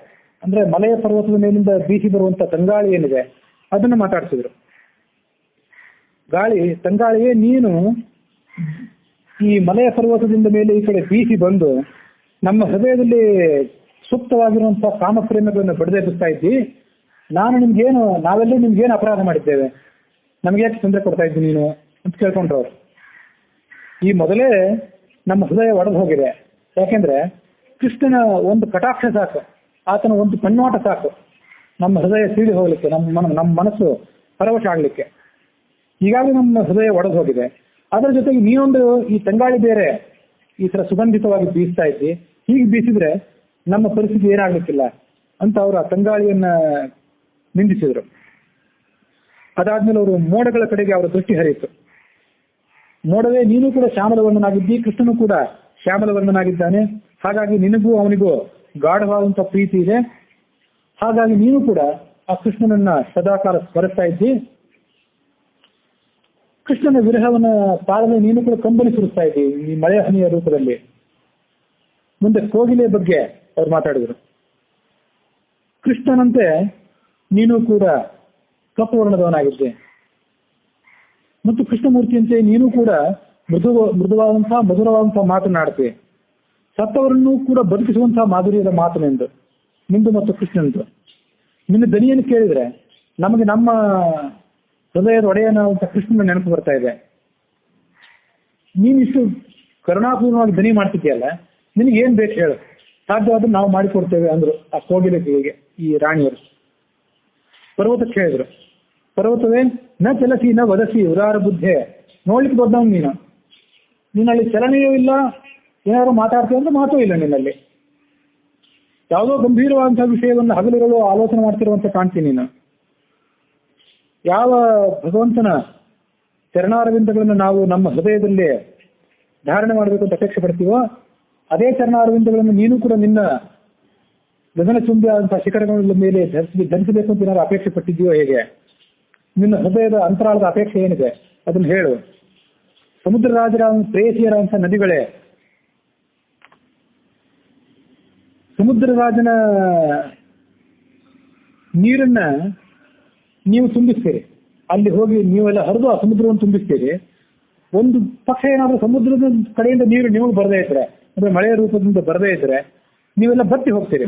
ಅಂದ್ರೆ ಮಲಯ ಪರ್ವತದ ಮೇಲಿಂದ ಬೀಸಿ ಬರುವಂತ ತಂಗಾಳಿ ಏನಿದೆ ಅದನ್ನು ಮಾತಾಡ್ಸಿದ್ರು. ತಂಗಾಳಿಯೇ ನೀನು ಈ ಮಲಯ ಪರ್ವತದಿಂದ ಮೇಲೆ ಈ ಕಡೆ ಬೀಸಿ ಬಂದು ನಮ್ಮ ಹೃದಯದಲ್ಲಿ ಸೂಕ್ತವಾಗಿರುವಂತಹ ಕಾಮಪ್ರೇಮಗಳನ್ನು ಬಡಿದೆಬ್ಬಿಸ್ತಾ ಇದ್ದಿ. ನಾವೆಲ್ಲರೂ ನಿಮ್ಗೇನು ಅಪರಾಧ ಮಾಡಿದ್ದೇವೆ, ನಮ್ಗೆ ಯಾಕೆ ತೊಂದರೆ ಕೊಡ್ತಾ ಇದ್ದಿ ನೀನು ಅಂತ ಕೇಳ್ಕೊಂಡ್ರು ಅವರು. ಈ ಮೊದಲೇ ನಮ್ಮ ಹೃದಯ ಒಡೆದು ಹೋಗಿದೆ. ಯಾಕೆಂದ್ರೆ ಕೃಷ್ಣನ ಒಂದು ಕಟಾಕ್ಷ ಸಾಕು, ಆತನ ಒಂದು ಕಣ್ಣೋಟ ಸಾಕು ನಮ್ಮ ಹೃದಯ ಸೀಳಿ ಹೋಗ್ಲಿಕ್ಕೆ, ನಮ್ಮ ಮನಸ್ಸು ಪರವಶ ಆಗ್ಲಿಕ್ಕೆ. ಹೀಗಾಗಿ ನಮ್ಮ ಹೃದಯ ಒಡೆದು ಹೋಗಿದೆ. ಅದರ ಜೊತೆಗೆ ನೀನೊಂದು ಈ ತಂಗಾಳಿ ಬೇರೆ ಈ ತರ ಸುಗಂಧಿತವಾಗಿ ಬೀಸ್ತಾ ಇದ್ದಿ. ಹೀಗೆ ಬೀಸಿದ್ರೆ ನಮ್ಮ ಪರಿಸ್ಥಿತಿ ಏನಾಗ್ಲಿಕ್ಕಿಲ್ಲ ಅಂತ ಅವರು ಆ ತಂಗಾಳಿಯನ್ನ ನಿಂದಿಸಿದ್ರು. ಅದಾದ್ಮೇಲೆ ಅವರು ಮೋಡಗಳ ಕಡೆಗೆ ಅವರ ದೃಷ್ಟಿ ಹರಿಯಿತು. ಮೋಡವೇ ನೀನು ಕೂಡ ಶ್ಯಾಮಲವರ್ಣನಾಗಿದ್ದಿ, ಕೃಷ್ಣನು ಕೂಡ ಶ್ಯಾಮಲವರ್ಣನಾಗಿದ್ದಾನೆ. ಹಾಗಾಗಿ ನಿನಗೂ ಅವನಿಗೂ ಗಾಢವಾದಂತಹ ಪ್ರೀತಿ ಇದೆ. ಹಾಗಾಗಿ ನೀನು ಕೂಡ ಆ ಕೃಷ್ಣನನ್ನ ಸದಾಕಾಲ ಸ್ಮರಿಸ್ತಾ ಇದ್ದಿ. ಕೃಷ್ಣನ ವಿರಹವನ್ನ ತಾಳನೆ ನೀನು ಕೂಡ ಕಂಬನಿ ಸುರಿಸ್ತಾ ಇದ್ದಿ ಈ ಮಳೆ ಹನಿಯ ರೂಪದಲ್ಲಿ. ಮುಂದೆ ಕೋಗಿಲೆ ಬಗ್ಗೆ ಅವ್ರು ಮಾತಾಡಿದ್ರು. ಕೃಷ್ಣನಂತೆ ನೀನು ಕೂಡ ಕಪ್ಪು ವರ್ಣದವನಾಗಿದ್ದೆ ಮತ್ತು ಕೃಷ್ಣಮೂರ್ತಿಯಂತೆ ನೀನು ಕೂಡ ಮೃದುವಾದಂತಹ ಮಧುರವಾದಂತಹ ಮಾತನಾಡ್ತೆ. ಸತ್ತವರನ್ನು ಕೂಡ ಬದುಕಿಸುವಂತಹ ಮಾಧುರ್ಯದ ಮಾತನೆಂದು ನಿಂದು ಮತ್ತು ಕೃಷ್ಣಂದು. ನಿನ್ನ ದನಿಯನ್ನು ಕೇಳಿದ್ರೆ ನಮಗೆ ನಮ್ಮ ಹೃದಯದ ಒಡೆಯನಾದಂತಹ ಕೃಷ್ಣನ ನೆನಪು ಬರ್ತಾ ಇದೆ. ನೀನಿಷ್ಟು ಕರುಣಾಪೂರ್ಣವಾಗಿ ದನಿ ಮಾಡ್ತಿದ್ಯಲ್ಲ, ನಿನಗೆ ಏನ್ ಬೇಕು ಹೇಳು, ಸಾಧ್ಯವಾದ್ರೆ ನಾವು ಮಾಡಿಕೊಡ್ತೇವೆ ಅಂದ್ರು ಆ ಕೋಗಿಲೆಗೆ ಈ ರಾಣಿಯರು. ಪರ್ವತಕ್ಕೆ ಹೇಳಿದ್ರು, ಪರ್ವತವೇ ನ ಚಲಸಿ ನ ವದಸಿ ಉದಾರ ಬುದ್ಧೆ. ನೋಡ್ಲಿಕ್ಕೆ ದೊಡ್ಡವನು ನೀನಲ್ಲಿ ಚಲನೆಯೂ ಇಲ್ಲ, ಏನಾದ್ರು ಮಾತಾಡ್ತೀವಿ ಅಂದ್ರೆ ಮಾತೂ ಇಲ್ಲ ನಿನ್ನಲ್ಲಿ. ಯಾವುದೋ ಗಂಭೀರವಾದಂತಹ ವಿಷಯವನ್ನು ಹಗಲಿರಲು ಆಲೋಚನೆ ಮಾಡ್ತಿರುವಂತ ಕಾಣ್ತೀನಿ ನೀನು. ಯಾವ ಭಗವಂತನ ಚರಣಾರವಿಂದಗಳನ್ನು ನಾವು ನಮ್ಮ ಹೃದಯದಲ್ಲಿ ಧಾರಣೆ ಮಾಡಬೇಕು ಅಂತ ಅಪೇಕ್ಷೆ ಪಡ್ತೀವೋ ಅದೇ ಚರಣಾರವಿಂದಗಳನ್ನು ನೀನು ಕೂಡ ನಿನ್ನ ಗಗನಚುಂಬಿ ಆದಂತಹ ಶಿಖರಗಳ ಮೇಲೆ ಧರಿಸಬೇಕು ಅಂತ ಏನಾದ್ರು ಅಪೇಕ್ಷೆ ಪಟ್ಟಿದೆಯೋ ಹೇಗೆ? ನಿನ್ನ ಹೃದಯದ ಅಂತರಾಳದ ಅಪೇಕ್ಷೆ ಏನಿದೆ ಅದನ್ನು ಹೇಳು. ಸಮುದ್ರ ರಾಜರ ಪ್ರೇಯಸಿಯರಂತಹ ನದಿಗಳೇ, ಸಮುದ್ರರಾಜನ ನೀರನ್ನ ನೀವು ತುಂಬಿಸ್ತೀರಿ, ಅಲ್ಲಿ ಹೋಗಿ ನೀವೆಲ್ಲ ಹರಿದು ಆ ಸಮುದ್ರವನ್ನು ತುಂಬಿಸ್ತೀರಿ. ಒಂದು ಪಕ್ಷ ಏನಾದರೂ ಸಮುದ್ರದ ಕಡೆಯಿಂದ ನೀರು ನೀವು ಬರದೇ ಇದ್ರೆ, ಅಂದ್ರೆ ಮಳೆಯ ರೂಪದಿಂದ ಬರದೇ ಇದ್ರೆ ನೀವೆಲ್ಲ ಬತ್ತಿ ಹೋಗ್ತೀರಿ,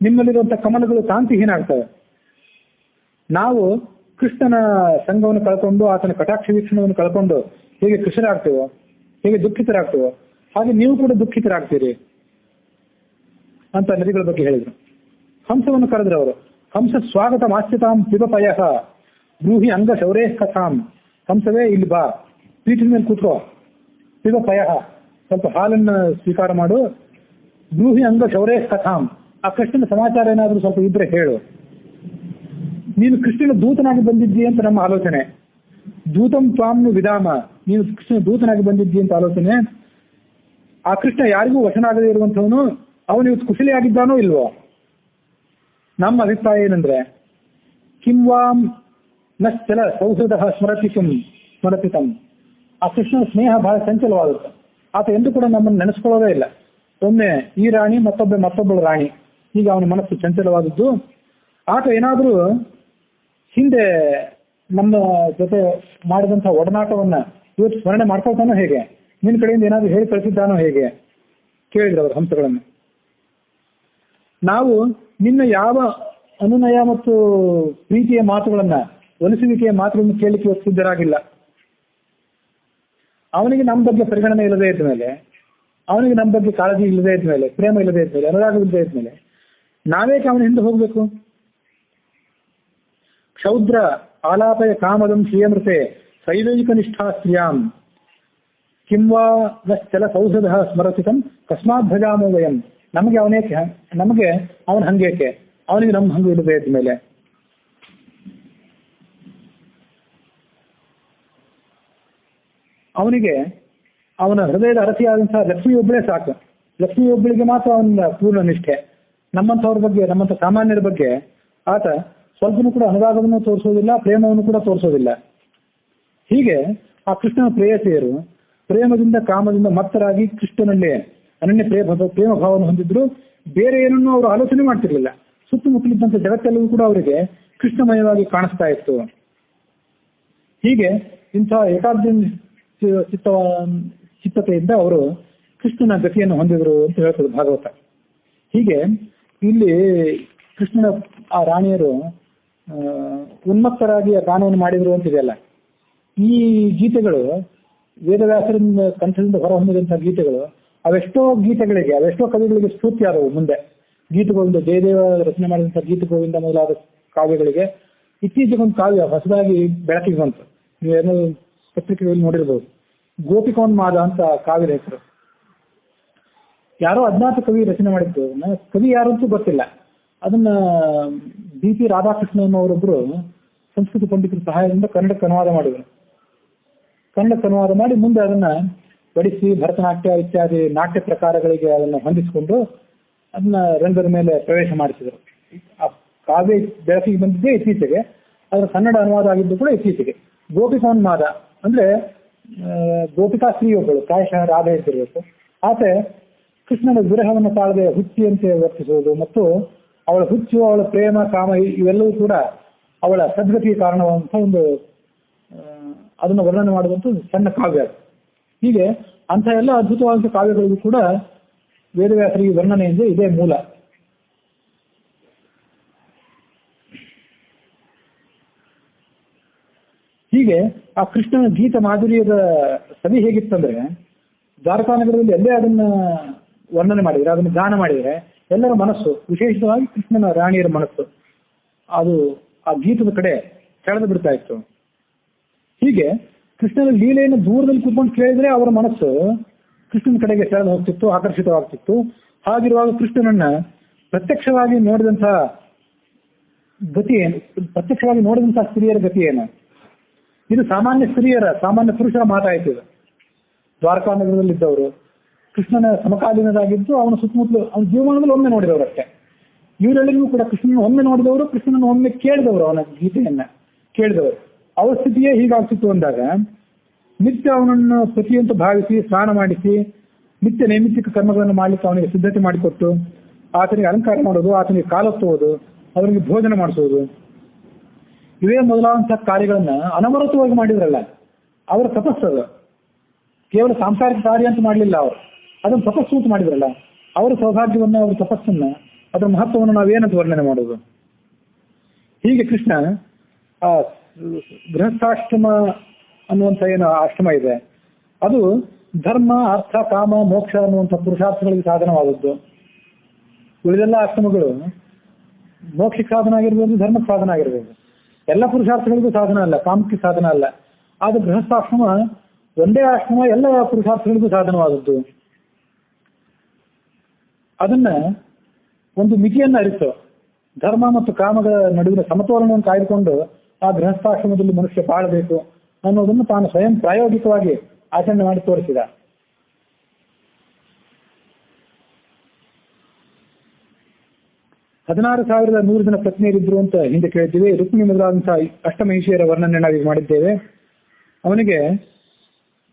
ನಿಮ್ಮಲ್ಲಿರುವಂತಹ ಕಮಲಗಳು ಕಾಂತಿಹೀನ ಆಗ್ತವೆ. ನಾವು ಕೃಷ್ಣನ ಸಂಘವನ್ನು ಕಳ್ಕೊಂಡು, ಆತನ ಕಟಾಕ್ಷ ವೀಕ್ಷಣವನ್ನು ಕಳ್ಕೊಂಡು ಹೇಗೆ ಕೃಷರಾಗ್ತೀವೋ, ಹೇಗೆ ದುಃಖಿತರಾಗ್ತೀವೋ, ಹಾಗೆ ನೀವು ಕೂಡ ದುಃಖಿತರಾಗ್ತೀರಿ ಅಂತ ನದಿಗಳ ಬಗ್ಗೆ ಹೇಳಿದ್ರು. ಹಂಸವನ್ನು ಕರೆದ್ರು ಅವರು. ಹಂಸ ಸ್ವಾಗತ ಮಾಸ್ಯತಾಂ ಪಿಬಪಯ ಬ್ರೂಹಿ ಅಂಗ ಶೌರೇ ಕಥಾಂ. ಹಂಸವೇ ಇಲ್ಲಿ ಬಾ, ಪೀಠದ ಮೇಲೆ ಕೂತ್ಕೋ, ಪಿಬಪಯ ಸ್ವಲ್ಪ ಹಾಲನ್ನ ಸ್ವೀಕಾರ ಮಾಡು, ಬ್ರೂಹಿ ಅಂಗ ಶೌರೇ ಕಥಾಂ. ಆ ಕೃಷ್ಣನ ಸಮಾಚಾರ ಏನಾದರೂ ಸ್ವಲ್ಪ ಇದ್ರೆ ಹೇಳು. ನೀನು ಕೃಷ್ಣನ ದೂತನಾಗಿ ಬಂದಿದ್ದೀ ಅಂತ ನಮ್ಮ ಆಲೋಚನೆ. ದೂತಂ ತ್ವಾಂನು ವಿಧಾಮ, ನೀನು ಕೃಷ್ಣನ ದೂತನಾಗಿ ಬಂದಿದ್ದೀ ಅಂತ ಆಲೋಚನೆ. ಆ ಕೃಷ್ಣ ಯಾರಿಗೂ ವಶನಾಗದೇ ಇರುವಂಥವನು, ಅವನು ಇವತ್ತು ಕುಶಲಿಯಾಗಿದ್ದಾನೋ ಇಲ್ವೋ? ನಮ್ಮ ಅಭಿಪ್ರಾಯ ಏನಂದ್ರೆ, ಕಿಂವಾಂ ನಶ್ಚಲ ಸೌಹೃದ ಸ್ಮರತಿತಂ. ಆ ಕೃಷ್ಣನ ಸ್ನೇಹ ಬಹಳ ಚಂಚಲವಾಗುತ್ತೆ. ಆತ ಎಂದು ಕೂಡ ನಮ್ಮನ್ನು ನೆನೆಸ್ಕೊಳ್ಳೋದೇ ಇಲ್ಲ. ಒಮ್ಮೆ ಈ ರಾಣಿ, ಮತ್ತೊಬ್ಬಳು ರಾಣಿ, ಈಗ ಅವನ ಮನಸ್ಸು ಚಂಚಲವಾದದ್ದು. ಆತ ಏನಾದರೂ ಹಿಂದೆ ನಮ್ಮ ಜೊತೆ ಮಾಡಿದಂತಹ ಒಡನಾಟವನ್ನ ಇವತ್ತು ಸ್ಮರಣೆ ಮಾಡ್ಕೊಳ್ತಾನೋ ಹೇಗೆ? ನಿನ್ನ ಕಡೆಯಿಂದ ಏನಾದರೂ ಹೇಳಿ ಕಳಿಸಿದ್ದಾನೋ ಹೇಗೆ? ಕೇಳಿದ್ರು ಅವರು ಹಂಸಗಳನ್ನು. ನಾವು ನಿನ್ನ ಯಾವ ಅನುನಯ ಮತ್ತು ಪ್ರೀತಿಯ ಮಾತುಗಳನ್ನ, ಒಲಿಸುವಿಕೆಯ ಮಾತುಗಳನ್ನು ಕೇಳಲಿಕ್ಕೆ ಇವತ್ತು ಸಿದ್ಧರಾಗಿಲ್ಲ. ಅವನಿಗೆ ನಮ್ಮ ಬಗ್ಗೆ ಪರಿಗಣನೆ ಇಲ್ಲದೇ ಇದ್ದ ಮೇಲೆ, ಅವನಿಗೆ ನಮ್ಮ ಬಗ್ಗೆ ಕಾಳಜಿ ಇಲ್ಲದೇ ಇದ್ದ ಮೇಲೆ, ಪ್ರೇಮ ಇಲ್ಲದೇ ಇದ್ದ ಮೇಲೆ, ಅನುರಾಗ ಇಲ್ಲದೇ ಇದ್ದ ಮೇಲೆ ನಾವೇಕೆ ಅವನ ಹಿಂದೆ ಹೋಗ್ಬೇಕು? ಕ್ಷೌದ್ರ ಆಲಾಪಯ ಕಾಮದಂ ಶ್ರಿಯಮೃತೆ ಸೈವೈಕ ನಿಷ್ಠಾ ಸ್ತ್ರೀಯಾಂ ಕಿಂವಾ ನಶ್ಚಲ ಸೌಹೃದ ಸ್ಮರತಿತಂ ಕಸ್ಮಾತ್ ಭಜಾಮೋ ವಯಂ. ನಮಗೆ ಅವನ ಹಂಗೇಕೆ, ಅವನಿಗೆ ನಮ್ಮ ಹಂಗು ಇಲ್ಲದೆ ಇದ್ದ ಮೇಲೆ. ಅವನಿಗೆ ಅವನ ಹೃದಯದ ಅರಸಿಯಾದಂತಹ ಲಕ್ಷ್ಮಿ ಒಬ್ಬಳೇ ಸಾಕು. ಲಕ್ಷ್ಮಿ ಒಬ್ಬಳಿಗೆ ಮಾತ್ರ ಅವನ ಪೂರ್ಣ ನಿಷ್ಠೆ. ನಮ್ಮಂಥವ್ರ ಬಗ್ಗೆ, ನಮ್ಮಂಥ ಸಾಮಾನ್ಯರ ಬಗ್ಗೆ ಆತ ಸ್ವಲ್ಪನೂ ಕೂಡ ಅನುರಾಗವನ್ನು ತೋರಿಸೋದಿಲ್ಲ, ಪ್ರೇಮವನ್ನು ಕೂಡ ತೋರಿಸೋದಿಲ್ಲ. ಹೀಗೆ ಆ ಕೃಷ್ಣನ ಪ್ರೇಯಸಿಯರು ಪ್ರೇಮದಿಂದ ಕಾಮದಿಂದ ಮತ್ತರಾಗಿ ಕೃಷ್ಣನಲ್ಲಿ ಅನನ್ಯ ಪ್ರೇಮ ಭಾವವನ್ನು ಹೊಂದಿದ್ರು. ಬೇರೆ ಏನನ್ನೂ ಅವರು ಆಲೋಚನೆ ಮಾಡ್ತಿರ್ಲಿಲ್ಲ. ಸುತ್ತಮುತ್ತಲಿದ್ದಂಥ ಜಗತ್ತೆಲ್ಲವೂ ಕೂಡ ಅವರಿಗೆ ಕೃಷ್ಣಮಯವಾಗಿ ಕಾಣಿಸ್ತಾ ಇತ್ತು. ಹೀಗೆ ಇಂಥ ಏಕಾಗ್ರ ಚಿತ್ತತೆಯಿಂದ ಅವರು ಕೃಷ್ಣನ ಗತಿಯನ್ನು ಹೊಂದಿದ್ರು ಅಂತ ಹೇಳ್ತದೆ ಭಾಗವತ. ಹೀಗೆ ಇಲ್ಲಿ ಕೃಷ್ಣನ ಆ ರಾಣಿಯರು ಉನ್ಮತ್ತರಾಗಿ ಆ ಗಾನವನ್ನು ಮಾಡಿದ್ರು ಅಂತಿದೆಯಲ್ಲ, ಈ ಗೀತೆಗಳು ವೇದವ್ಯಾಸರಿಂದ ಕಂಠದಿಂದ ಹೊರಹೊಮ್ಮಿದಂತಹ ಗೀತೆಗಳು ಅವೆಷ್ಟೋ ಕವಿಗಳಿಗೆ ಸ್ಫೂರ್ತಿ ಆದವು. ಮುಂದೆ ಗೀತಗೋವಿಂದ, ಜಯದೇವ ರಚನೆ ಮಾಡಿದಂತಹ ಗೀತಗೋವಿಂದ ಮೊದಲಾದ ಕಾವ್ಯಗಳಿಗೆ ಇತ್ತೀಚೆಗೊಂದು ಕಾವ್ಯ ಹೊಸದಾಗಿ ಬೆಳಕಿಗೆ ಬಂತು. ನೀವೇನೋ ಪತ್ರಿಕೆಗಳಲ್ಲಿ ನೋಡಿರ್ಬೋದು. ಗೋಪಿಕೋನ್ಮಾದ ಅಂತ ಕಾವ್ಯದ ಹೆಸರು. ಯಾರೋ ಅಜ್ಞಾತ ಕವಿ ರಚನೆ ಮಾಡಿದ್ದು. ಕವಿ ಯಾರಂತೂ ಗೊತ್ತಿಲ್ಲ. ಅದನ್ನ ಬಿ.ಪಿ. ರಾಧಾಕೃಷ್ಣನ್ ಅವರೊಬ್ಬರು ಸಂಸ್ಕೃತ ಪಂಡಿತರ ಸಹಾಯದಿಂದ ಕನ್ನಡಕ್ಕೆ ಅನುವಾದ ಮಾಡಿದರು. ಕನ್ನಡಕ್ಕೆ ಅನುವಾದ ಮಾಡಿ ಮುಂದೆ ಅದನ್ನ ಬಡಿಸಿ ಭರತನಾಟ್ಯ ಇತ್ಯಾದಿ ನಾಟ್ಯ ಪ್ರಕಾರಗಳಿಗೆ ಅದನ್ನು ಹೊಂದಿಸಿಕೊಂಡು ಅದನ್ನ ರಂಗದ ಮೇಲೆ ಪ್ರವೇಶ ಮಾಡಿಸಿದರು. ಆ ಕಾವ್ಯ ಬೆಳಕಿಗೆ ಬಂದಿದ್ದೇ ಇತ್ತೀಚೆಗೆ, ಅದರ ಕನ್ನಡ ಅನುವಾದ ಆಗಿದ್ದು ಕೂಡ ಇತ್ತೀಚೆಗೆ. ಗೋಪಿಕೋನ್ಮಾದ ಅಂದ್ರೆ ಗೋಪಿಕಾ ಸ್ತ್ರೀ ಒಬ್ಬಳು, ಪ್ರಾಯಶಃ ರಾಧೆ ಇದ್ದಿರಬೇಕು. ಆತೆ ಕೃಷ್ಣನ ವಿರಹವನ್ನು ತಾಳದೆ ಹುಚ್ಚಿಯಂತೆ ವರ್ತಿಸುವುದು ಮತ್ತು ಅವಳ ಹುಚ್ಚು, ಅವಳ ಪ್ರೇಮ, ಕಾಮ ಇವೆಲ್ಲವೂ ಕೂಡ ಅವಳ ಸದ್ಗತಿಗೆ ಕಾರಣವಾದಂಥ ಒಂದು ಅದನ್ನು ವರ್ಣನೆ ಮಾಡುವಂಥ ಸಣ್ಣ ಕಾವ್ಯ. ಹೀಗೆ ಅಂಥ ಎಲ್ಲ ಅದ್ಭುತವಾದಂಥ ಕಾವ್ಯಗಳಿಗೂ ಕೂಡ ವೇದವ್ಯಾಸರಿಗೆ ವರ್ಣನೆಯಿಂದ ಇದೇ ಮೂಲ. ಹೀಗೆ ಆ ಕೃಷ್ಣನ ಗೀತ ಮಾಧುರ್ಯದ ಸವಿ ಹೇಗಿತ್ತಂದ್ರೆ, ದ್ವಾರಕಾನಗರದಲ್ಲಿ ಎಲ್ಲೇ ಅದನ್ನ ವರ್ಣನೆ ಮಾಡಿದರೆ, ಅದನ್ನು ಗಾನ ಮಾಡಿದರೆ ಎಲ್ಲರ ಮನಸ್ಸು, ವಿಶೇಷವಾಗಿ ಕೃಷ್ಣನ ರಾಣಿಯರ ಮನಸ್ಸು ಅದು ಆ ಗೀತದ ಕಡೆ ಸೆಳೆದು ಬಿಡ್ತಾ ಇತ್ತು. ಹೀಗೆ ಕೃಷ್ಣನ ಲೀಲೆಯನ್ನು ದೂರದಲ್ಲಿ ಕೂತ್ಕೊಂಡು ಕೇಳಿದ್ರೆ ಅವರ ಮನಸ್ಸು ಕೃಷ್ಣನ ಕಡೆಗೆ ಸೆಳೆದು ಹೋಗ್ತಿತ್ತು, ಆಕರ್ಷಿತವಾಗ್ತಿತ್ತು. ಹಾಗಿರುವಾಗ ಕೃಷ್ಣನನ್ನ ಪ್ರತ್ಯಕ್ಷವಾಗಿ ನೋಡಿದಂತಹ ಗತಿ ಏನು, ಪ್ರತ್ಯಕ್ಷವಾಗಿ ನೋಡಿದಂತಹ ಸ್ತ್ರೀಯರ ಗತಿ ಏನು? ಇದು ಸಾಮಾನ್ಯ ಪುರುಷರ ಮಾತಾಯಿತು. ಇದು ದ್ವಾರಕಾನಗರದಲ್ಲಿದ್ದವರು ಕೃಷ್ಣನ ಸಮಕಾಲೀನರಾಗಿದ್ದು ಅವನ ಸುತ್ತಮುತ್ತಲು ಅವನ ಜೀವನದಲ್ಲಿ ಒಮ್ಮೆ ನೋಡಿದವರಷ್ಟೇ. ಇವರೆಲ್ಲರಿಗೂ ಕೂಡ ಕೃಷ್ಣನ ಒಮ್ಮೆ ನೋಡಿದವರು, ಕೃಷ್ಣನ ಒಮ್ಮೆ ಕೇಳಿದವರು, ಅವನ ಗೀತೆಯನ್ನ ಕೇಳಿದವರು. ಅವರ ಸ್ಥಿತಿಯೇ ಹೀಗಾಗ್ತಿತ್ತು ಅಂದಾಗ ನಿತ್ಯ ಅವನನ್ನು ಪ್ರತಿಯಂತ ಭಾವಿಸಿ ಸ್ನಾನ ಮಾಡಿಸಿ ನಿತ್ಯ ನೈಮಿತ್ತಿಕ ಕರ್ಮಗಳನ್ನು ಮಾಡಲಿಕ್ಕೆ ಅವನಿಗೆ ಸಿದ್ಧತೆ ಮಾಡಿಕೊಟ್ಟು ಆತನಿಗೆ ಅಲಂಕಾರ ಮಾಡೋದು, ಆತನಿಗೆ ಕಾಲೊತ್ತುವುದು, ಅವರಿಗೆ ಭೋಜನ ಮಾಡಿಸೋದು, ಇವೇ ಮೊದಲಾದಂತಹ ಕಾರ್ಯಗಳನ್ನ ಅನವರತವಾಗಿ ಮಾಡಿದ್ರಲ್ಲ. ಅವರ ತಪಸ್ಸದು ಕೇವಲ ಸಾಂಸಾರಿಕ ಕಾರ್ಯ ಅಂತ ಮಾಡಲಿಲ್ಲ, ಅವರು ಅದನ್ನು ತಪಸ್ಸು ಅಂತ ಮಾಡಿದ್ರಲ್ಲ. ಅವರ ಸೌಭಾಗ್ಯವನ್ನು, ಅವರ ತಪಸ್ಸನ್ನ, ಅದರ ಮಹತ್ವವನ್ನು ನಾವೇನಂತ ವರ್ಣನೆ ಮಾಡೋದು? ಹೀಗೆ ಕೃಷ್ಣ ಆ ಗೃಹಸ್ಥಾಶ್ರಮ ಅನ್ನುವಂಥ ಏನು ಆಶ್ರಮ ಇದೆ, ಅದು ಧರ್ಮ, ಅರ್ಥ, ಕಾಮ, ಮೋಕ್ಷ ಅನ್ನುವಂಥ ಪುರುಷಾರ್ಥಗಳಿಗೆ ಸಾಧನವಾದದ್ದು. ಉಳಿದೆಲ್ಲ ಆಶ್ರಮಗಳು ಮೋಕ್ಷಕ್ಕೆ ಸಾಧನ ಆಗಿರ್ಬೋದು, ಧರ್ಮಕ್ಕೆ ಸಾಧನ ಆಗಿರ್ಬೋದು, ಎಲ್ಲ ಪುರುಷಾರ್ಥಗಳಿಗೂ ಸಾಧನ ಅಲ್ಲ, ಕಾಮಕ್ಕೆ ಸಾಧನ ಅಲ್ಲ. ಆದ್ರೆ ಗೃಹಸ್ಥಾಶ್ರಮ ಒಂದೇ ಆಶ್ರಮ, ಎಲ್ಲ ಪುರುಷಾರ್ಥಗಳಿಗೂ ಸಾಧನವಾದದ್ದು. ಅದನ್ನ ಒಂದು ಮಿತಿಯನ್ನ ಅರಿತು ಧರ್ಮ ಮತ್ತು ಕಾಮಗಳ ನಡುವಿನ ಸಮತೋಲನವನ್ನು ಕಾಯ್ದುಕೊಂಡು ಆ ಗೃಹಸ್ಥಾಶ್ರಮದಲ್ಲಿ ಮನುಷ್ಯ ಬಾಳಬೇಕು ಅನ್ನೋದನ್ನು ತಾನು ಸ್ವಯಂ ಪ್ರಾಯೋಗಿಕವಾಗಿ ಆಚರಣೆ ಮಾಡಿ ತೋರಿಸಿದ. ಹದಿನಾರು 1,100 ಜನ ಪತ್ನಿಯರಿದ್ರು ಅಂತ ಹಿಂದೆ ಕೇಳ್ತೀವಿ. ರುಕ್ಮಿಣಿ ಮೊದಲಾದಂತಹ ಅಷ್ಟಮಹಿಷಿಯರ ವರ್ಣನೆ ನಾವೀಗ ಮಾಡಿದ್ದೇವೆ. ಅವನಿಗೆ